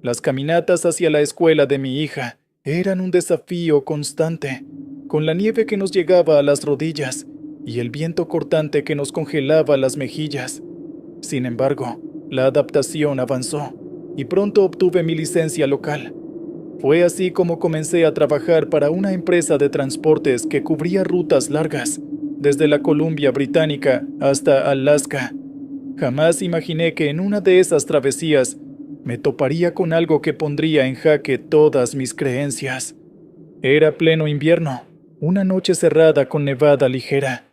Las caminatas hacia la escuela de mi hija eran un desafío constante, con la nieve que nos llegaba a las rodillas y el viento cortante que nos congelaba las mejillas. Sin embargo, la adaptación avanzó y pronto obtuve mi licencia local. Fue así como comencé a trabajar para una empresa de transportes que cubría rutas largas, desde la Columbia Británica hasta Alaska. Jamás imaginé que en una de esas travesías me toparía con algo que pondría en jaque todas mis creencias. Era pleno invierno, una noche cerrada con nevada ligera.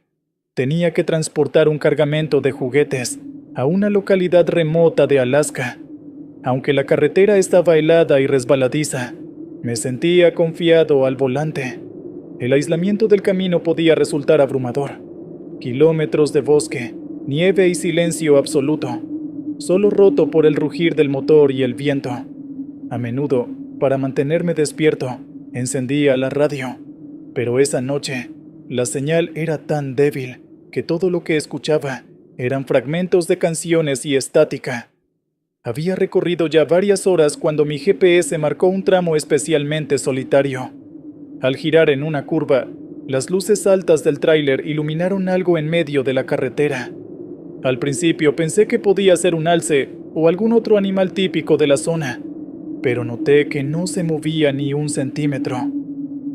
Tenía que transportar un cargamento de juguetes a una localidad remota de Alaska. Aunque la carretera estaba helada y resbaladiza, me sentía confiado al volante. El aislamiento del camino podía resultar abrumador. Kilómetros de bosque, nieve y silencio absoluto, solo roto por el rugir del motor y el viento. A menudo, para mantenerme despierto, encendía la radio, pero esa noche, la señal era tan débil que todo lo que escuchaba eran fragmentos de canciones y estática. Había recorrido ya varias horas cuando mi GPS marcó un tramo especialmente solitario. Al girar en una curva, las luces altas del tráiler iluminaron algo en medio de la carretera. Al principio pensé que podía ser un alce o algún otro animal típico de la zona, pero noté que no se movía ni un centímetro.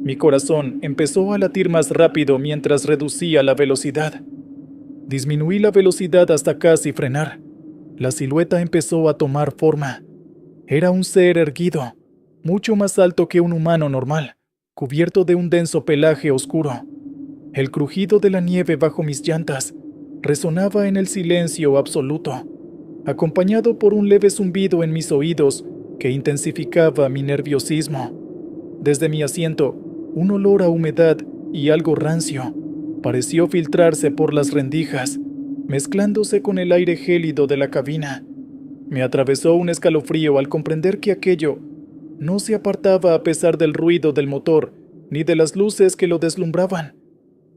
Mi corazón empezó a latir más rápido mientras reducía la velocidad. Disminuí la velocidad hasta casi frenar. La silueta empezó a tomar forma. Era un ser erguido, mucho más alto que un humano normal, cubierto de un denso pelaje oscuro. El crujido de la nieve bajo mis llantas resonaba en el silencio absoluto, acompañado por un leve zumbido en mis oídos que intensificaba mi nerviosismo. Desde mi asiento, un olor a humedad y algo rancio pareció filtrarse por las rendijas, mezclándose con el aire gélido de la cabina. Me atravesó un escalofrío al comprender que aquello no se apartaba a pesar del ruido del motor ni de las luces que lo deslumbraban.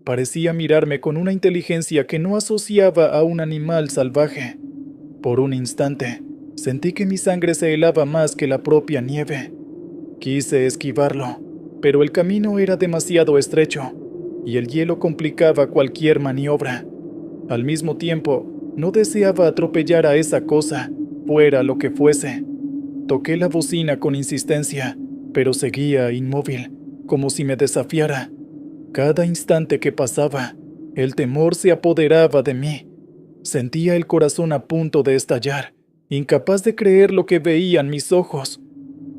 Parecía mirarme con una inteligencia que no asociaba a un animal salvaje. Por un instante, sentí que mi sangre se helaba más que la propia nieve. Quise esquivarlo, pero el camino era demasiado estrecho y el hielo complicaba cualquier maniobra. Al mismo tiempo, no deseaba atropellar a esa cosa, fuera lo que fuese. Toqué la bocina con insistencia, pero seguía inmóvil, como si me desafiara. Cada instante que pasaba, el temor se apoderaba de mí. Sentía el corazón a punto de estallar, incapaz de creer lo que veían mis ojos.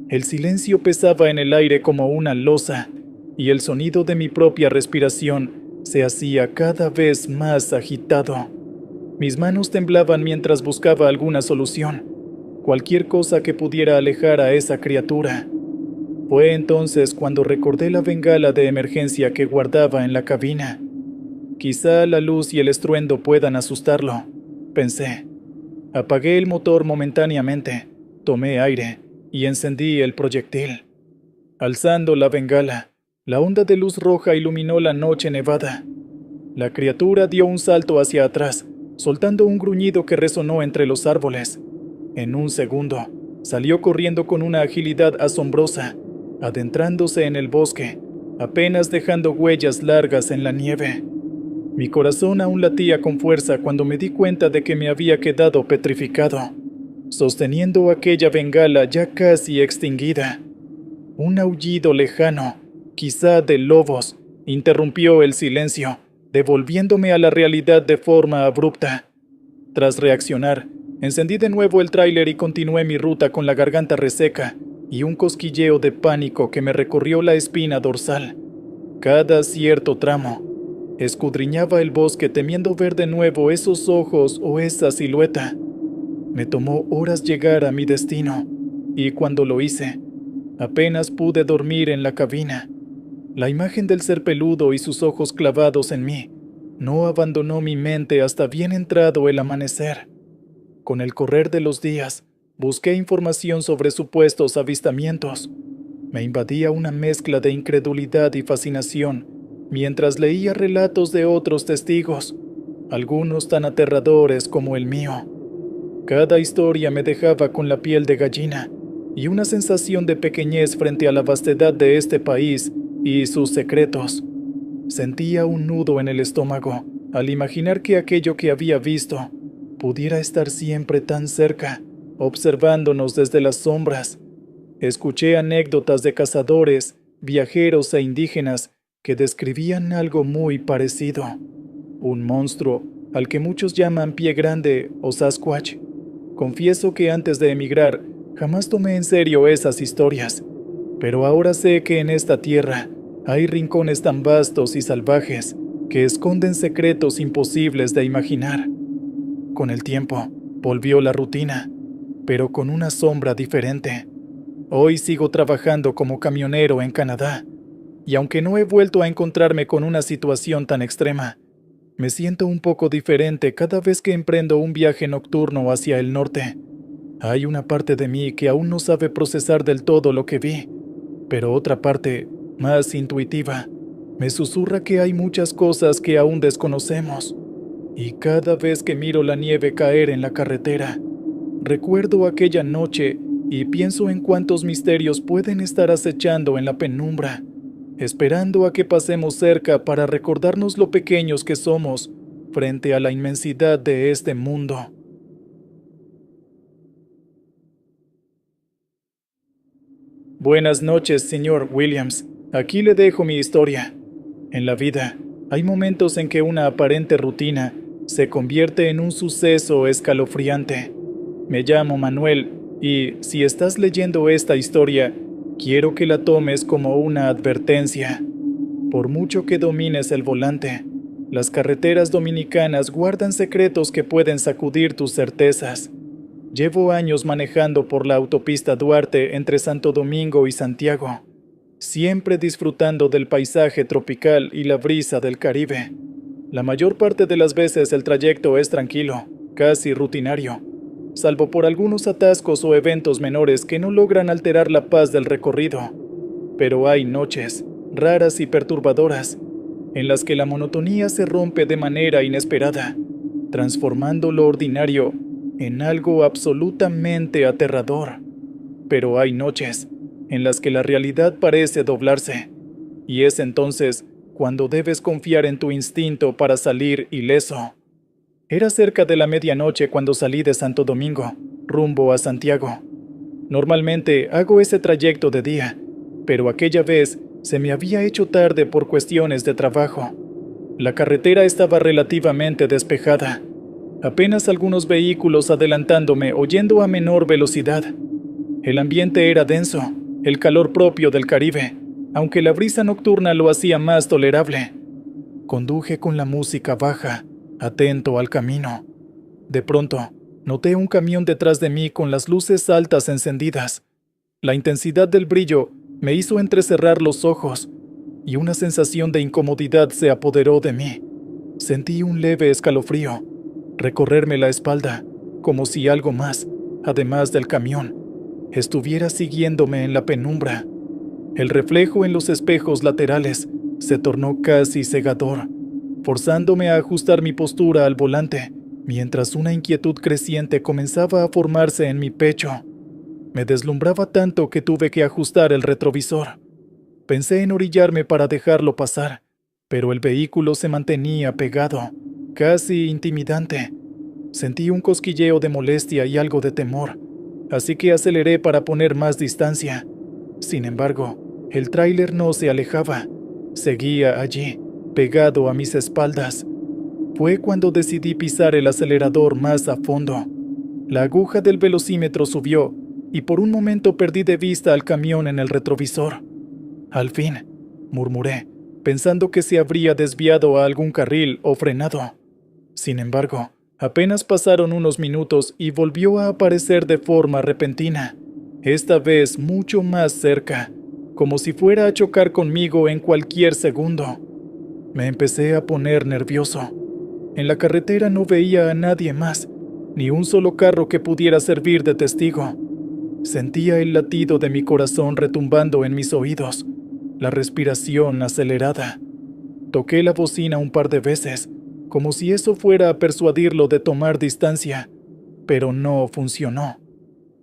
El silencio pesaba en el aire como una losa, y el sonido de mi propia respiración se hacía cada vez más agitado. Mis manos temblaban mientras buscaba alguna solución, cualquier cosa que pudiera alejar a esa criatura. Fue entonces cuando recordé la bengala de emergencia que guardaba en la cabina. Quizá la luz y el estruendo puedan asustarlo, pensé. Apagué el motor momentáneamente, tomé aire y encendí el proyectil. Alzando la bengala, la onda de luz roja iluminó la noche nevada. La criatura dio un salto hacia atrás, soltando un gruñido que resonó entre los árboles. En un segundo, salió corriendo con una agilidad asombrosa, adentrándose en el bosque, apenas dejando huellas largas en la nieve. Mi corazón aún latía con fuerza cuando me di cuenta de que me había quedado petrificado, sosteniendo aquella bengala ya casi extinguida. Un aullido lejano, quizá de lobos, interrumpió el silencio, devolviéndome a la realidad de forma abrupta. Tras reaccionar, encendí de nuevo el tráiler y continué mi ruta con la garganta reseca y un cosquilleo de pánico que me recorrió la espina dorsal. Cada cierto tramo, escudriñaba el bosque temiendo ver de nuevo esos ojos o esa silueta. Me tomó horas llegar a mi destino, y cuando lo hice, apenas pude dormir en la cabina. La imagen del ser peludo y sus ojos clavados en mí no abandonó mi mente hasta bien entrado el amanecer. Con el correr de los días, busqué información sobre supuestos avistamientos. Me invadía una mezcla de incredulidad y fascinación mientras leía relatos de otros testigos, algunos tan aterradores como el mío. Cada historia me dejaba con la piel de gallina y una sensación de pequeñez frente a la vastedad de este país y sus secretos. Sentía un nudo en el estómago al imaginar que aquello que había visto pudiera estar siempre tan cerca, observándonos desde las sombras. Escuché anécdotas de cazadores, viajeros e indígenas que describían algo muy parecido. Un monstruo, al que muchos llaman Pie Grande o Sasquatch. Confieso que antes de emigrar, jamás tomé en serio esas historias, pero ahora sé que en esta tierra hay rincones tan vastos y salvajes que esconden secretos imposibles de imaginar. Con el tiempo, volvió la rutina, pero con una sombra diferente. Hoy sigo trabajando como camionero en Canadá, y aunque no he vuelto a encontrarme con una situación tan extrema, me siento un poco diferente cada vez que emprendo un viaje nocturno hacia el norte. Hay una parte de mí que aún no sabe procesar del todo lo que vi, pero otra parte, más intuitiva, me susurra que hay muchas cosas que aún desconocemos. Y cada vez que miro la nieve caer en la carretera, recuerdo aquella noche y pienso en cuántos misterios pueden estar acechando en la penumbra, esperando a que pasemos cerca para recordarnos lo pequeños que somos frente a la inmensidad de este mundo. Buenas noches, señor Williams. Aquí le dejo mi historia. En la vida, hay momentos en que una aparente rutina se convierte en un suceso escalofriante. Me llamo Manuel y, si estás leyendo esta historia, quiero que la tomes como una advertencia. Por mucho que domines el volante, las carreteras dominicanas guardan secretos que pueden sacudir tus certezas. Llevo años manejando por la autopista Duarte entre Santo Domingo y Santiago, siempre disfrutando del paisaje tropical y la brisa del Caribe. La mayor parte de las veces el trayecto es tranquilo, casi rutinario, salvo por algunos atascos o eventos menores que no logran alterar la paz del recorrido. Pero hay noches, raras y perturbadoras, en las que la monotonía se rompe de manera inesperada, transformando lo ordinario en algo absolutamente aterrador. Pero hay noches en las que la realidad parece doblarse, y es entonces cuando debes confiar en tu instinto para salir ileso. Era cerca de la medianoche cuando salí de Santo Domingo, rumbo a Santiago. Normalmente hago ese trayecto de día, pero aquella vez se me había hecho tarde por cuestiones de trabajo. La carretera estaba relativamente despejada, apenas algunos vehículos adelantándome o yendo a menor velocidad. El ambiente era denso, el calor propio del Caribe, aunque la brisa nocturna lo hacía más tolerable. Conduje con la música baja, atento al camino. De pronto, noté un camión detrás de mí con las luces altas encendidas. La intensidad del brillo me hizo entrecerrar los ojos, y una sensación de incomodidad se apoderó de mí. Sentí un leve escalofrío recorrerme la espalda, como si algo más, además del camión, estuviera siguiéndome en la penumbra. El reflejo en los espejos laterales se tornó casi cegador, forzándome a ajustar mi postura al volante, mientras una inquietud creciente comenzaba a formarse en mi pecho. Me deslumbraba tanto que tuve que ajustar el retrovisor. Pensé en orillarme para dejarlo pasar, pero el vehículo se mantenía pegado, casi intimidante. Sentí un cosquilleo de molestia y algo de temor, así que aceleré para poner más distancia. Sin embargo, el tráiler no se alejaba. Seguía allí, pegado a mis espaldas. Fue cuando decidí pisar el acelerador más a fondo. La aguja del velocímetro subió, y por un momento perdí de vista al camión en el retrovisor. Al fin, murmuré, pensando que se habría desviado a algún carril o frenado. Sin embargo, apenas pasaron unos minutos y volvió a aparecer de forma repentina, esta vez mucho más cerca, como si fuera a chocar conmigo en cualquier segundo. Me empecé a poner nervioso. En la carretera no veía a nadie más, ni un solo carro que pudiera servir de testigo. Sentía el latido de mi corazón retumbando en mis oídos, la respiración acelerada. Toqué la bocina un par de veces, como si eso fuera a persuadirlo de tomar distancia, pero no funcionó.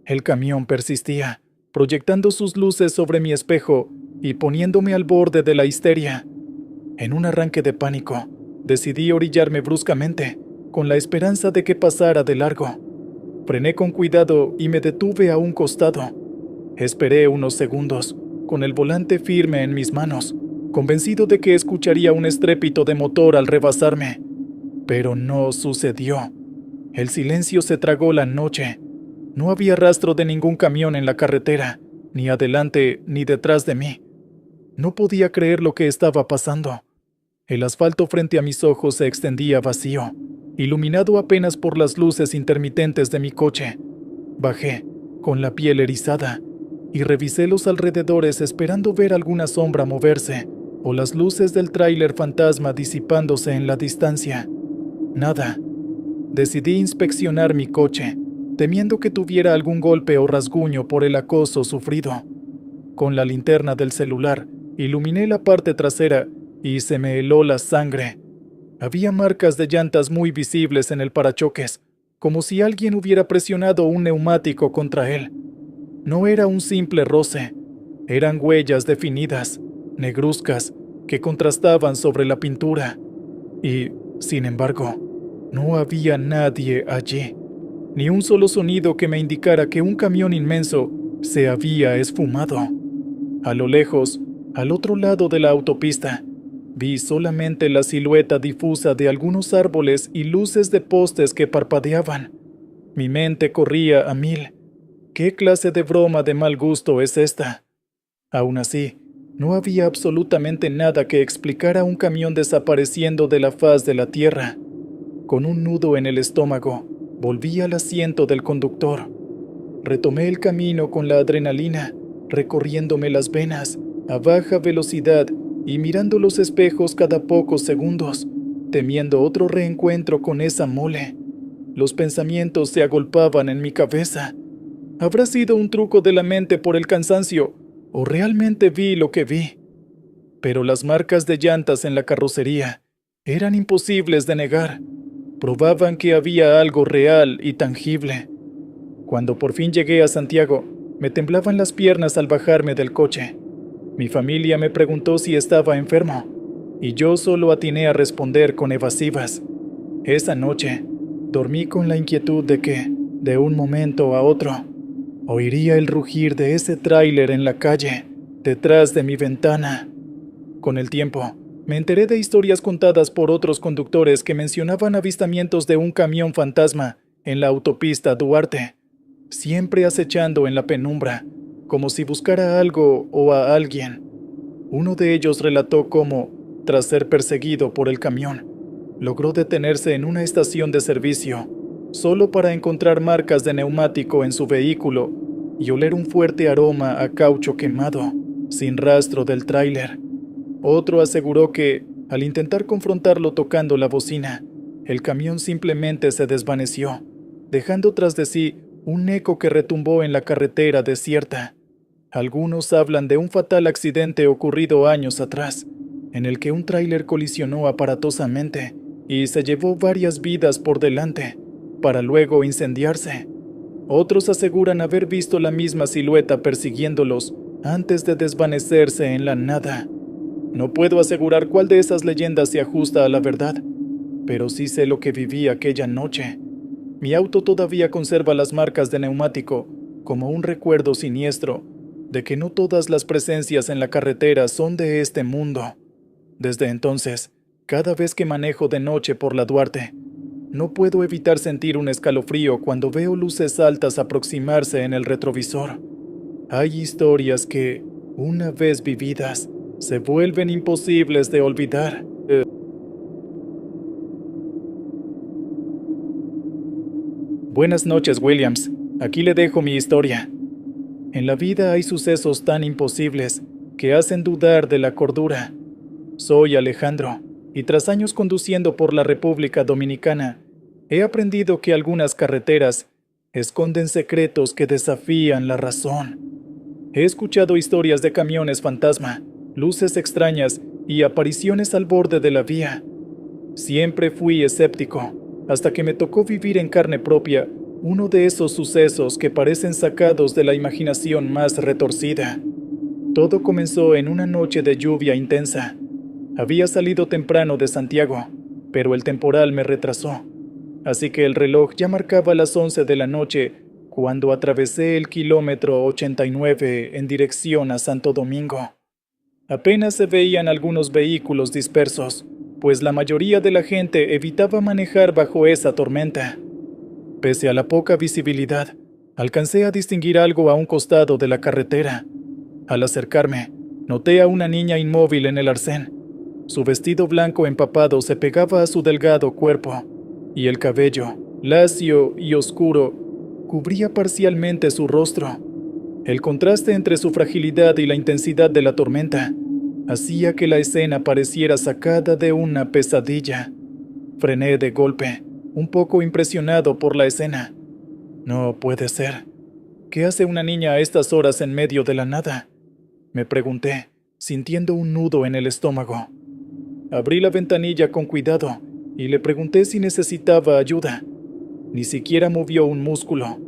El camión persistía, proyectando sus luces sobre mi espejo y poniéndome al borde de la histeria. En un arranque de pánico, decidí orillarme bruscamente, con la esperanza de que pasara de largo. Frené con cuidado y me detuve a un costado. Esperé unos segundos, con el volante firme en mis manos, convencido de que escucharía un estrépito de motor al rebasarme. Pero no sucedió. El silencio se tragó la noche. No había rastro de ningún camión en la carretera, ni adelante ni detrás de mí. No podía creer lo que estaba pasando. El asfalto frente a mis ojos se extendía vacío, iluminado apenas por las luces intermitentes de mi coche. Bajé, con la piel erizada, y revisé los alrededores esperando ver alguna sombra moverse o las luces del tráiler fantasma disipándose en la distancia. Nada. Decidí inspeccionar mi coche, temiendo que tuviera algún golpe o rasguño por el acoso sufrido. Con la linterna del celular, iluminé la parte trasera y se me heló la sangre. Había marcas de llantas muy visibles en el parachoques, como si alguien hubiera presionado un neumático contra él. No era un simple roce, eran huellas definidas, negruzcas, que contrastaban sobre la pintura. Y, sin embargo, no había nadie allí, ni un solo sonido que me indicara que un camión inmenso se había esfumado. A lo lejos, al otro lado de la autopista, vi solamente la silueta difusa de algunos árboles y luces de postes que parpadeaban. Mi mente corría a mil. ¿Qué clase de broma de mal gusto es esta? Aún así, no había absolutamente nada que explicara un camión desapareciendo de la faz de la tierra. Con un nudo en el estómago, volví al asiento del conductor. Retomé el camino con la adrenalina, recorriéndome las venas, a baja velocidad y mirando los espejos cada pocos segundos, temiendo otro reencuentro con esa mole. Los pensamientos se agolpaban en mi cabeza. ¿Habrá sido un truco de la mente por el cansancio, o realmente vi lo que vi? Pero las marcas de llantas en la carrocería eran imposibles de negar. Probaban que había algo real y tangible. Cuando por fin llegué a Santiago, me temblaban las piernas al bajarme del coche. Mi familia me preguntó si estaba enfermo, y yo solo atiné a responder con evasivas. Esa noche, dormí con la inquietud de que, de un momento a otro, oiría el rugir de ese tráiler en la calle, detrás de mi ventana. Con el tiempo, me enteré de historias contadas por otros conductores que mencionaban avistamientos de un camión fantasma en la autopista Duarte, siempre acechando en la penumbra, como si buscara algo o a alguien. Uno de ellos relató cómo, tras ser perseguido por el camión, logró detenerse en una estación de servicio, solo para encontrar marcas de neumático en su vehículo y oler un fuerte aroma a caucho quemado, sin rastro del tráiler. Otro aseguró que, al intentar confrontarlo tocando la bocina, el camión simplemente se desvaneció, dejando tras de sí un eco que retumbó en la carretera desierta. Algunos hablan de un fatal accidente ocurrido años atrás, en el que un tráiler colisionó aparatosamente y se llevó varias vidas por delante, para luego incendiarse. Otros aseguran haber visto la misma silueta persiguiéndolos antes de desvanecerse en la nada. No puedo asegurar cuál de esas leyendas se ajusta a la verdad, pero sí sé lo que viví aquella noche. Mi auto todavía conserva las marcas de neumático, como un recuerdo siniestro de que no todas las presencias en la carretera son de este mundo. Desde entonces, cada vez que manejo de noche por la Duarte, no puedo evitar sentir un escalofrío cuando veo luces altas aproximarse en el retrovisor. Hay historias que, una vez vividas, se vuelven imposibles de olvidar. Buenas noches, Williams. Aquí le dejo mi historia. En la vida hay sucesos tan imposibles que hacen dudar de la cordura. Soy Alejandro, y tras años conduciendo por la República Dominicana, he aprendido que algunas carreteras esconden secretos que desafían la razón. He escuchado historias de camiones fantasma, luces extrañas y apariciones al borde de la vía. Siempre fui escéptico, hasta que me tocó vivir en carne propia uno de esos sucesos que parecen sacados de la imaginación más retorcida. Todo comenzó en una noche de lluvia intensa. Había salido temprano de Santiago, pero el temporal me retrasó, así que el reloj ya marcaba las 11 de la noche cuando atravesé el kilómetro 89 en dirección a Santo Domingo. Apenas se veían algunos vehículos dispersos, pues la mayoría de la gente evitaba manejar bajo esa tormenta. Pese a la poca visibilidad, alcancé a distinguir algo a un costado de la carretera. Al acercarme, noté a una niña inmóvil en el arcén. Su vestido blanco empapado se pegaba a su delgado cuerpo, y el cabello, lacio y oscuro, cubría parcialmente su rostro. El contraste entre su fragilidad y la intensidad de la tormenta hacía que la escena pareciera sacada de una pesadilla. Frené de golpe, un poco impresionado por la escena. No puede ser. ¿Qué hace una niña a estas horas en medio de la nada?, me pregunté, sintiendo un nudo en el estómago. Abrí la ventanilla con cuidado y le pregunté si necesitaba ayuda. Ni siquiera movió un músculo.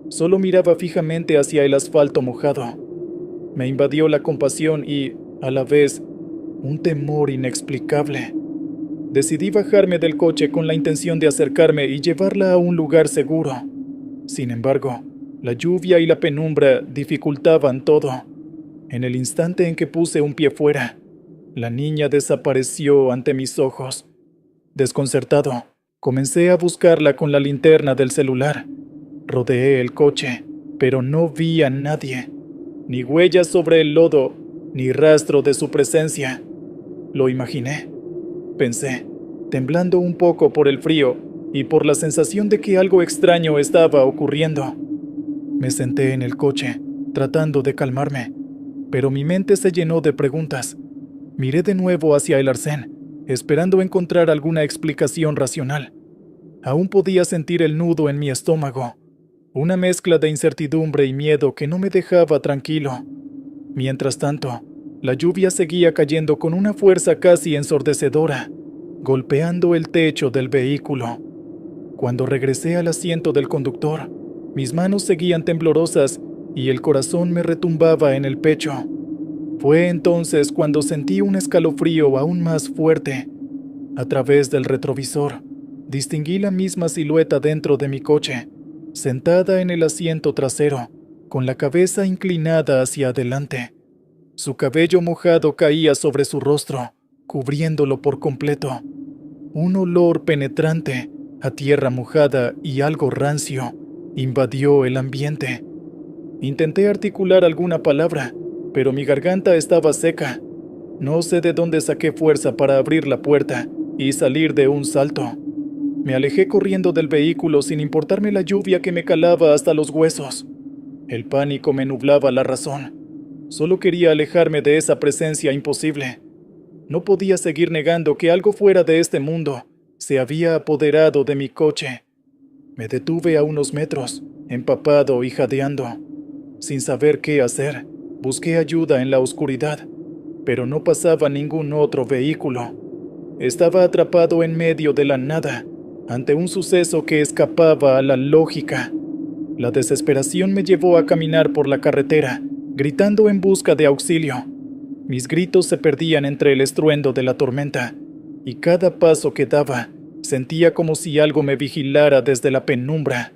Solo miraba fijamente hacia el asfalto mojado. Me invadió la compasión y, a la vez, un temor inexplicable. Decidí bajarme del coche con la intención de acercarme y llevarla a un lugar seguro. Sin embargo, la lluvia y la penumbra dificultaban todo. En el instante en que puse un pie fuera, la niña desapareció ante mis ojos. Desconcertado, comencé a buscarla con la linterna del celular. Rodeé el coche, pero no vi a nadie. Ni huellas sobre el lodo, ni rastro de su presencia. Lo imaginé, pensé, temblando un poco por el frío y por la sensación de que algo extraño estaba ocurriendo. Me senté en el coche, tratando de calmarme, pero mi mente se llenó de preguntas. Miré de nuevo hacia el arcén, esperando encontrar alguna explicación racional. Aún podía sentir el nudo en mi estómago, una mezcla de incertidumbre y miedo que no me dejaba tranquilo. Mientras tanto, la lluvia seguía cayendo con una fuerza casi ensordecedora, golpeando el techo del vehículo. Cuando regresé al asiento del conductor, mis manos seguían temblorosas y el corazón me retumbaba en el pecho. Fue entonces cuando sentí un escalofrío aún más fuerte. A través del retrovisor, distinguí la misma silueta dentro de mi coche, sentada en el asiento trasero, con la cabeza inclinada hacia adelante. Su cabello mojado caía sobre su rostro, cubriéndolo por completo. Un olor penetrante, a tierra mojada y algo rancio, invadió el ambiente. Intenté articular alguna palabra, pero mi garganta estaba seca. No sé de dónde saqué fuerza para abrir la puerta y salir de un salto. Me alejé corriendo del vehículo sin importarme la lluvia que me calaba hasta los huesos. El pánico me nublaba la razón. Solo quería alejarme de esa presencia imposible. No podía seguir negando que algo fuera de este mundo se había apoderado de mi coche. Me detuve a unos metros, empapado y jadeando. Sin saber qué hacer, busqué ayuda en la oscuridad, pero no pasaba ningún otro vehículo. Estaba atrapado en medio de la nada, ante un suceso que escapaba a la lógica. La desesperación me llevó a caminar por la carretera, gritando en busca de auxilio. Mis gritos se perdían entre el estruendo de la tormenta, y cada paso que daba, sentía como si algo me vigilara desde la penumbra.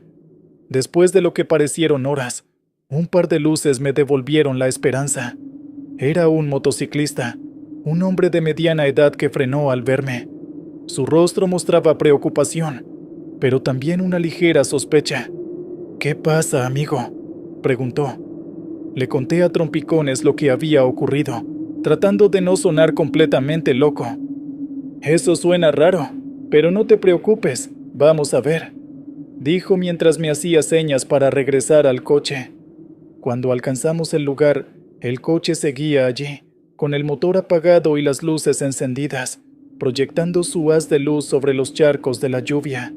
Después de lo que parecieron horas, un par de luces me devolvieron la esperanza. Era un motociclista, un hombre de mediana edad que frenó al verme. Su rostro mostraba preocupación, pero también una ligera sospecha. «¿Qué pasa, amigo?», preguntó. Le conté a trompicones lo que había ocurrido, tratando de no sonar completamente loco. «Eso suena raro, pero no te preocupes, vamos a ver», dijo mientras me hacía señas para regresar al coche. Cuando alcanzamos el lugar, el coche seguía allí, con el motor apagado y las luces encendidas, proyectando su haz de luz sobre los charcos de la lluvia.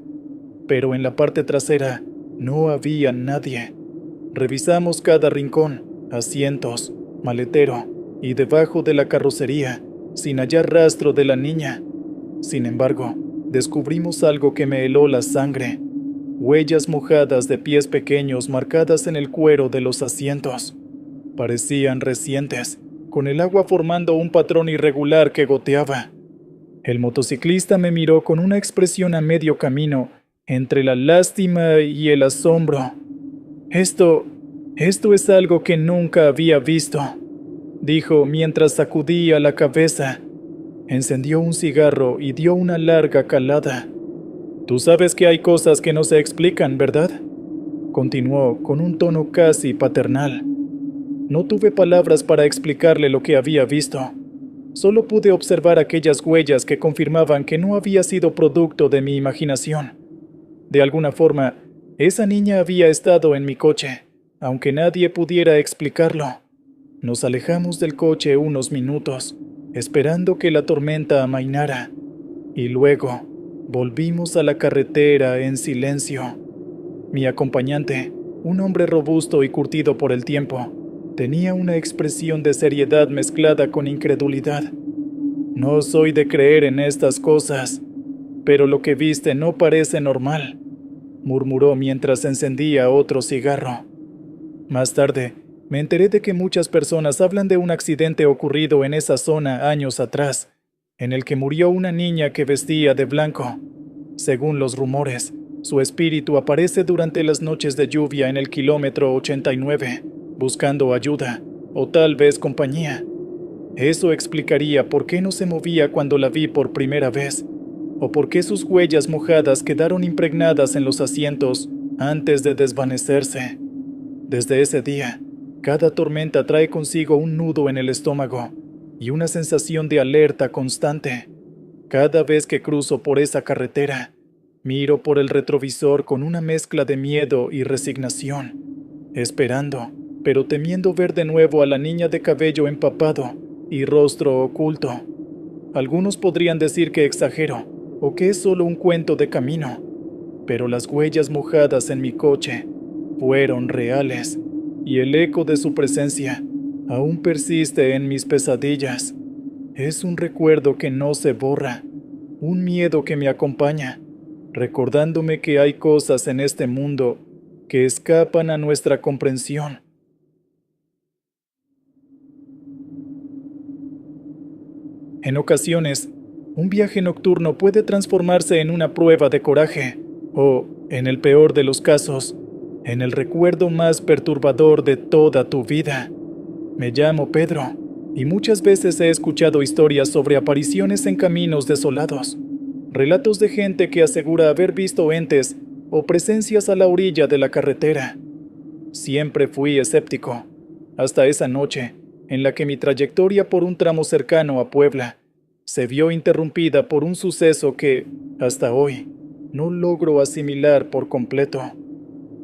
Pero en la parte trasera no había nadie. Revisamos cada rincón, asientos, maletero y debajo de la carrocería, sin hallar rastro de la niña. Sin embargo, descubrimos algo que me heló la sangre: huellas mojadas de pies pequeños marcadas en el cuero de los asientos. Parecían recientes, con el agua formando un patrón irregular que goteaba. El motociclista me miró con una expresión a medio camino entre la lástima y el asombro. Esto es algo que nunca había visto, dijo mientras sacudía la cabeza. Encendió un cigarro y dio una larga calada. Tú sabes que hay cosas que no se explican, ¿verdad? Continuó con un tono casi paternal. No tuve palabras para explicarle lo que había visto. Solo pude observar aquellas huellas que confirmaban que no había sido producto de mi imaginación. De alguna forma, esa niña había estado en mi coche, aunque nadie pudiera explicarlo. Nos alejamos del coche unos minutos, esperando que la tormenta amainara, y luego volvimos a la carretera en silencio. Mi acompañante, un hombre robusto y curtido por el tiempo, tenía una expresión de seriedad mezclada con incredulidad. No soy de creer en estas cosas, pero lo que viste no parece normal, murmuró mientras encendía otro cigarro. Más tarde, me enteré de que muchas personas hablan de un accidente ocurrido en esa zona años atrás, en el que murió una niña que vestía de blanco. Según los rumores, su espíritu aparece durante las noches de lluvia en el kilómetro 89, buscando ayuda, o tal vez compañía. Eso explicaría por qué no se movía cuando la vi por primera vez, o por qué sus huellas mojadas quedaron impregnadas en los asientos antes de desvanecerse. Desde ese día, cada tormenta trae consigo un nudo en el estómago y una sensación de alerta constante. Cada vez que cruzo por esa carretera, miro por el retrovisor con una mezcla de miedo y resignación, esperando, pero temiendo ver de nuevo a la niña de cabello empapado y rostro oculto. Algunos podrían decir que exagero, o que es solo un cuento de camino, pero las huellas mojadas en mi coche fueron reales, y el eco de su presencia aún persiste en mis pesadillas. Es un recuerdo que no se borra, un miedo que me acompaña, recordándome que hay cosas en este mundo que escapan a nuestra comprensión. En ocasiones, un viaje nocturno puede transformarse en una prueba de coraje, o, en el peor de los casos, en el recuerdo más perturbador de toda tu vida. Me llamo Pedro, y muchas veces he escuchado historias sobre apariciones en caminos desolados, relatos de gente que asegura haber visto entes o presencias a la orilla de la carretera. Siempre fui escéptico, hasta esa noche, en la que mi trayectoria por un tramo cercano a Puebla se vio interrumpida por un suceso que, hasta hoy, no logro asimilar por completo.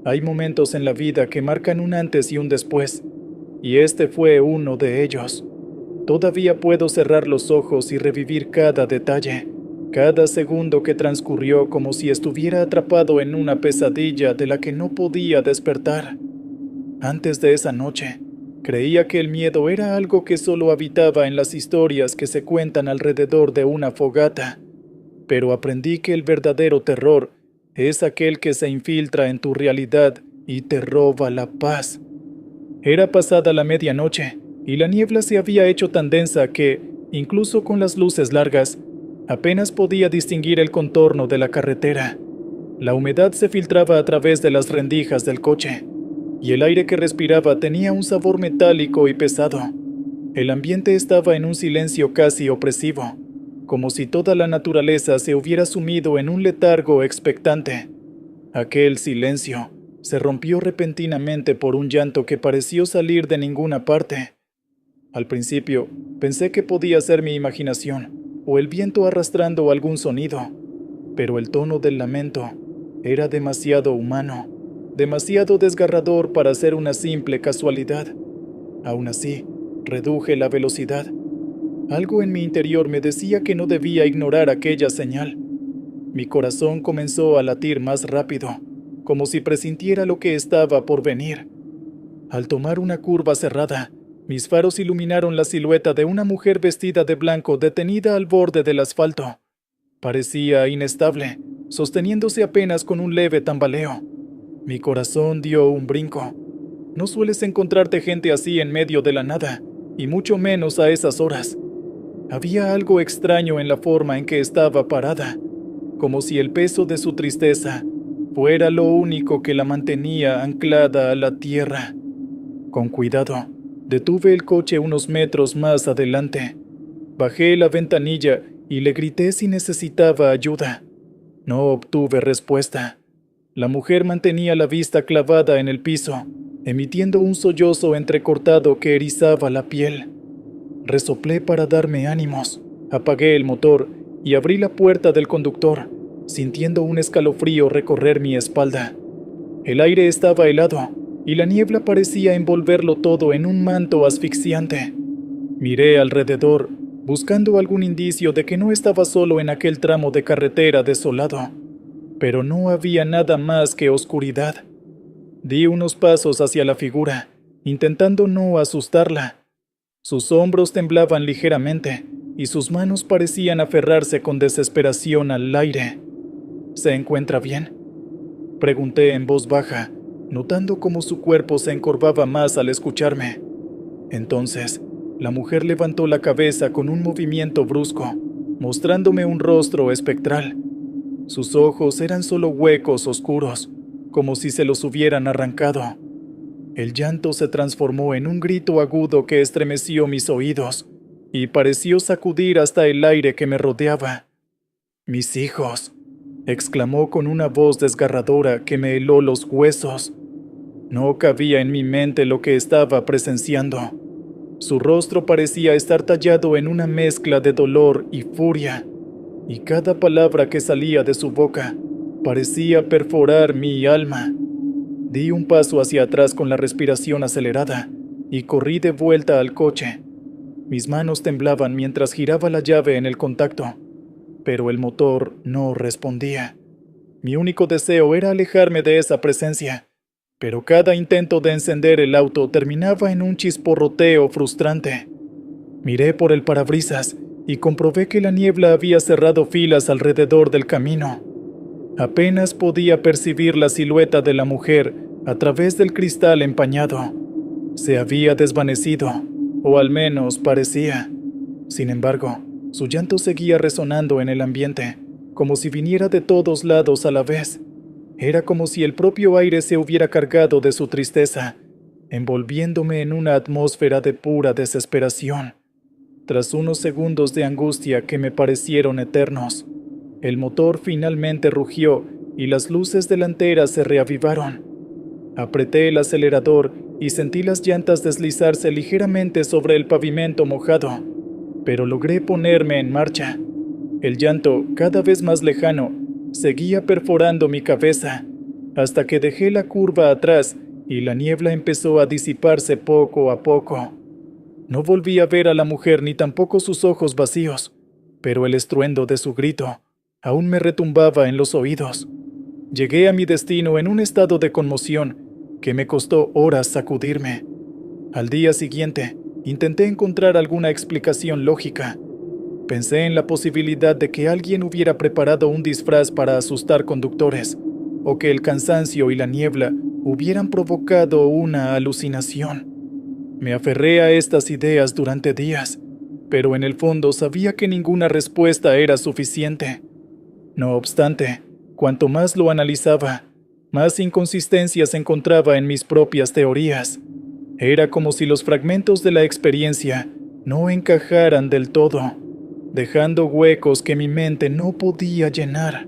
Hay momentos en la vida que marcan un antes y un después, y este fue uno de ellos. Todavía puedo cerrar los ojos y revivir cada detalle, cada segundo que transcurrió como si estuviera atrapado en una pesadilla de la que no podía despertar. Antes de esa noche, creía que el miedo era algo que solo habitaba en las historias que se cuentan alrededor de una fogata, pero aprendí que el verdadero terror es aquel que se infiltra en tu realidad y te roba la paz. Era pasada la medianoche, y la niebla se había hecho tan densa que, incluso con las luces largas, apenas podía distinguir el contorno de la carretera. La humedad se filtraba a través de las rendijas del coche, y el aire que respiraba tenía un sabor metálico y pesado. El ambiente estaba en un silencio casi opresivo, como si toda la naturaleza se hubiera sumido en un letargo expectante. Aquel silencio se rompió repentinamente por un llanto que pareció salir de ninguna parte. Al principio, pensé que podía ser mi imaginación, o el viento arrastrando algún sonido, pero el tono del lamento era demasiado humano, demasiado desgarrador para ser una simple casualidad. Aún así, reduje la velocidad. Algo en mi interior me decía que no debía ignorar aquella señal. Mi corazón comenzó a latir más rápido, como si presintiera lo que estaba por venir. Al tomar una curva cerrada, Mis faros iluminaron la silueta de una mujer vestida de blanco detenida al borde del asfalto. Parecía inestable, sosteniéndose apenas con un leve tambaleo. Mi corazón dio un brinco. No sueles encontrarte gente así en medio de la nada, y mucho menos a esas horas. Había algo extraño en la forma en que estaba parada, como si el peso de su tristeza fuera lo único que la mantenía anclada a la tierra. Con cuidado, detuve el coche unos metros más adelante. Bajé la ventanilla y le grité si necesitaba ayuda. No obtuve respuesta. La mujer mantenía la vista clavada en el piso, emitiendo un sollozo entrecortado que erizaba la piel. Resoplé para darme ánimos, apagué el motor y abrí la puerta del conductor, sintiendo un escalofrío recorrer mi espalda. El aire estaba helado y la niebla parecía envolverlo todo en un manto asfixiante. Miré alrededor, buscando algún indicio de que no estaba solo en aquel tramo de carretera desolado, pero no había nada más que oscuridad. Di unos pasos hacia la figura, intentando no asustarla. Sus hombros temblaban ligeramente y sus manos parecían aferrarse con desesperación al aire. ¿Se encuentra bien?, pregunté en voz baja, notando cómo su cuerpo se encorvaba más al escucharme. Entonces, la mujer levantó la cabeza con un movimiento brusco, mostrándome un rostro espectral. Sus ojos eran solo huecos oscuros, como si se los hubieran arrancado. El llanto se transformó en un grito agudo que estremeció mis oídos y pareció sacudir hasta el aire que me rodeaba. «¡Mis hijos!», exclamó con una voz desgarradora que me heló los huesos. No cabía en mi mente lo que estaba presenciando. Su rostro parecía estar tallado en una mezcla de dolor y furia, y cada palabra que salía de su boca parecía perforar mi alma. Di un paso hacia atrás con la respiración acelerada y corrí de vuelta al coche. Mis manos temblaban mientras giraba la llave en el contacto, pero el motor no respondía. Mi único deseo era alejarme de esa presencia, pero cada intento de encender el auto terminaba en un chisporroteo frustrante. Miré por el parabrisas y comprobé que la niebla había cerrado filas alrededor del camino. Apenas podía percibir la silueta de la mujer a través del cristal empañado. Se había desvanecido, o al menos parecía. Sin embargo, su llanto seguía resonando en el ambiente, como si viniera de todos lados a la vez. Era como si el propio aire se hubiera cargado de su tristeza, envolviéndome en una atmósfera de pura desesperación. Tras unos segundos de angustia que me parecieron eternos, el motor finalmente rugió y las luces delanteras se reavivaron. Apreté el acelerador y sentí las llantas deslizarse ligeramente sobre el pavimento mojado, pero logré ponerme en marcha. El llanto, cada vez más lejano, seguía perforando mi cabeza, hasta que dejé la curva atrás y la niebla empezó a disiparse poco a poco. No volví a ver a la mujer ni tampoco sus ojos vacíos, pero el estruendo de su grito aún me retumbaba en los oídos. Llegué a mi destino en un estado de conmoción que me costó horas sacudirme. Al día siguiente, intenté encontrar alguna explicación lógica. Pensé en la posibilidad de que alguien hubiera preparado un disfraz para asustar conductores, o que el cansancio y la niebla hubieran provocado una alucinación. Me aferré a estas ideas durante días, pero en el fondo sabía que ninguna respuesta era suficiente. No obstante, cuanto más lo analizaba, más inconsistencias encontraba en mis propias teorías. Era como si los fragmentos de la experiencia no encajaran del todo, dejando huecos que mi mente no podía llenar.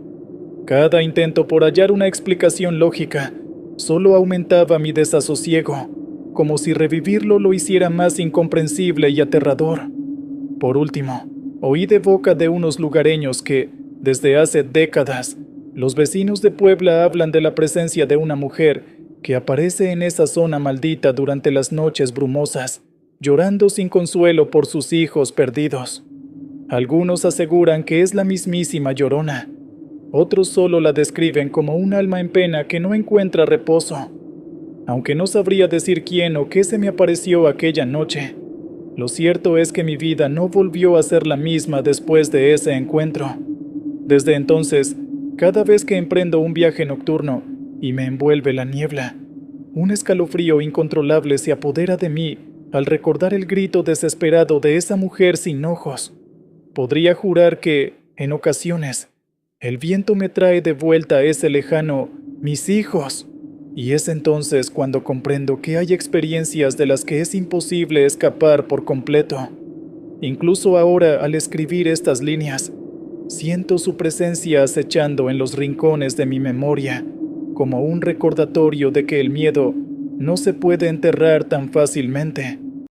Cada intento por hallar una explicación lógica solo aumentaba mi desasosiego, como si revivirlo lo hiciera más incomprensible y aterrador. Por último, oí de boca de unos lugareños que, desde hace décadas, los vecinos de Puebla hablan de la presencia de una mujer que aparece en esa zona maldita durante las noches brumosas, llorando sin consuelo por sus hijos perdidos. Algunos aseguran que es la mismísima Llorona. Otros solo la describen como un alma en pena que no encuentra reposo. aunque no sabría decir quién o qué se me apareció aquella noche. Lo cierto es que mi vida no volvió a ser la misma después de ese encuentro. Desde entonces, cada vez que emprendo un viaje nocturno y me envuelve la niebla, un escalofrío incontrolable se apodera de mí al recordar el grito desesperado de esa mujer sin ojos. Podría jurar que, en ocasiones, el viento me trae de vuelta ese lejano «mis hijos». Y es entonces cuando comprendo que hay experiencias de las que es imposible escapar por completo. Incluso ahora, al escribir estas líneas, siento su presencia acechando en los rincones de mi memoria, como un recordatorio de que el miedo no se puede enterrar tan fácilmente.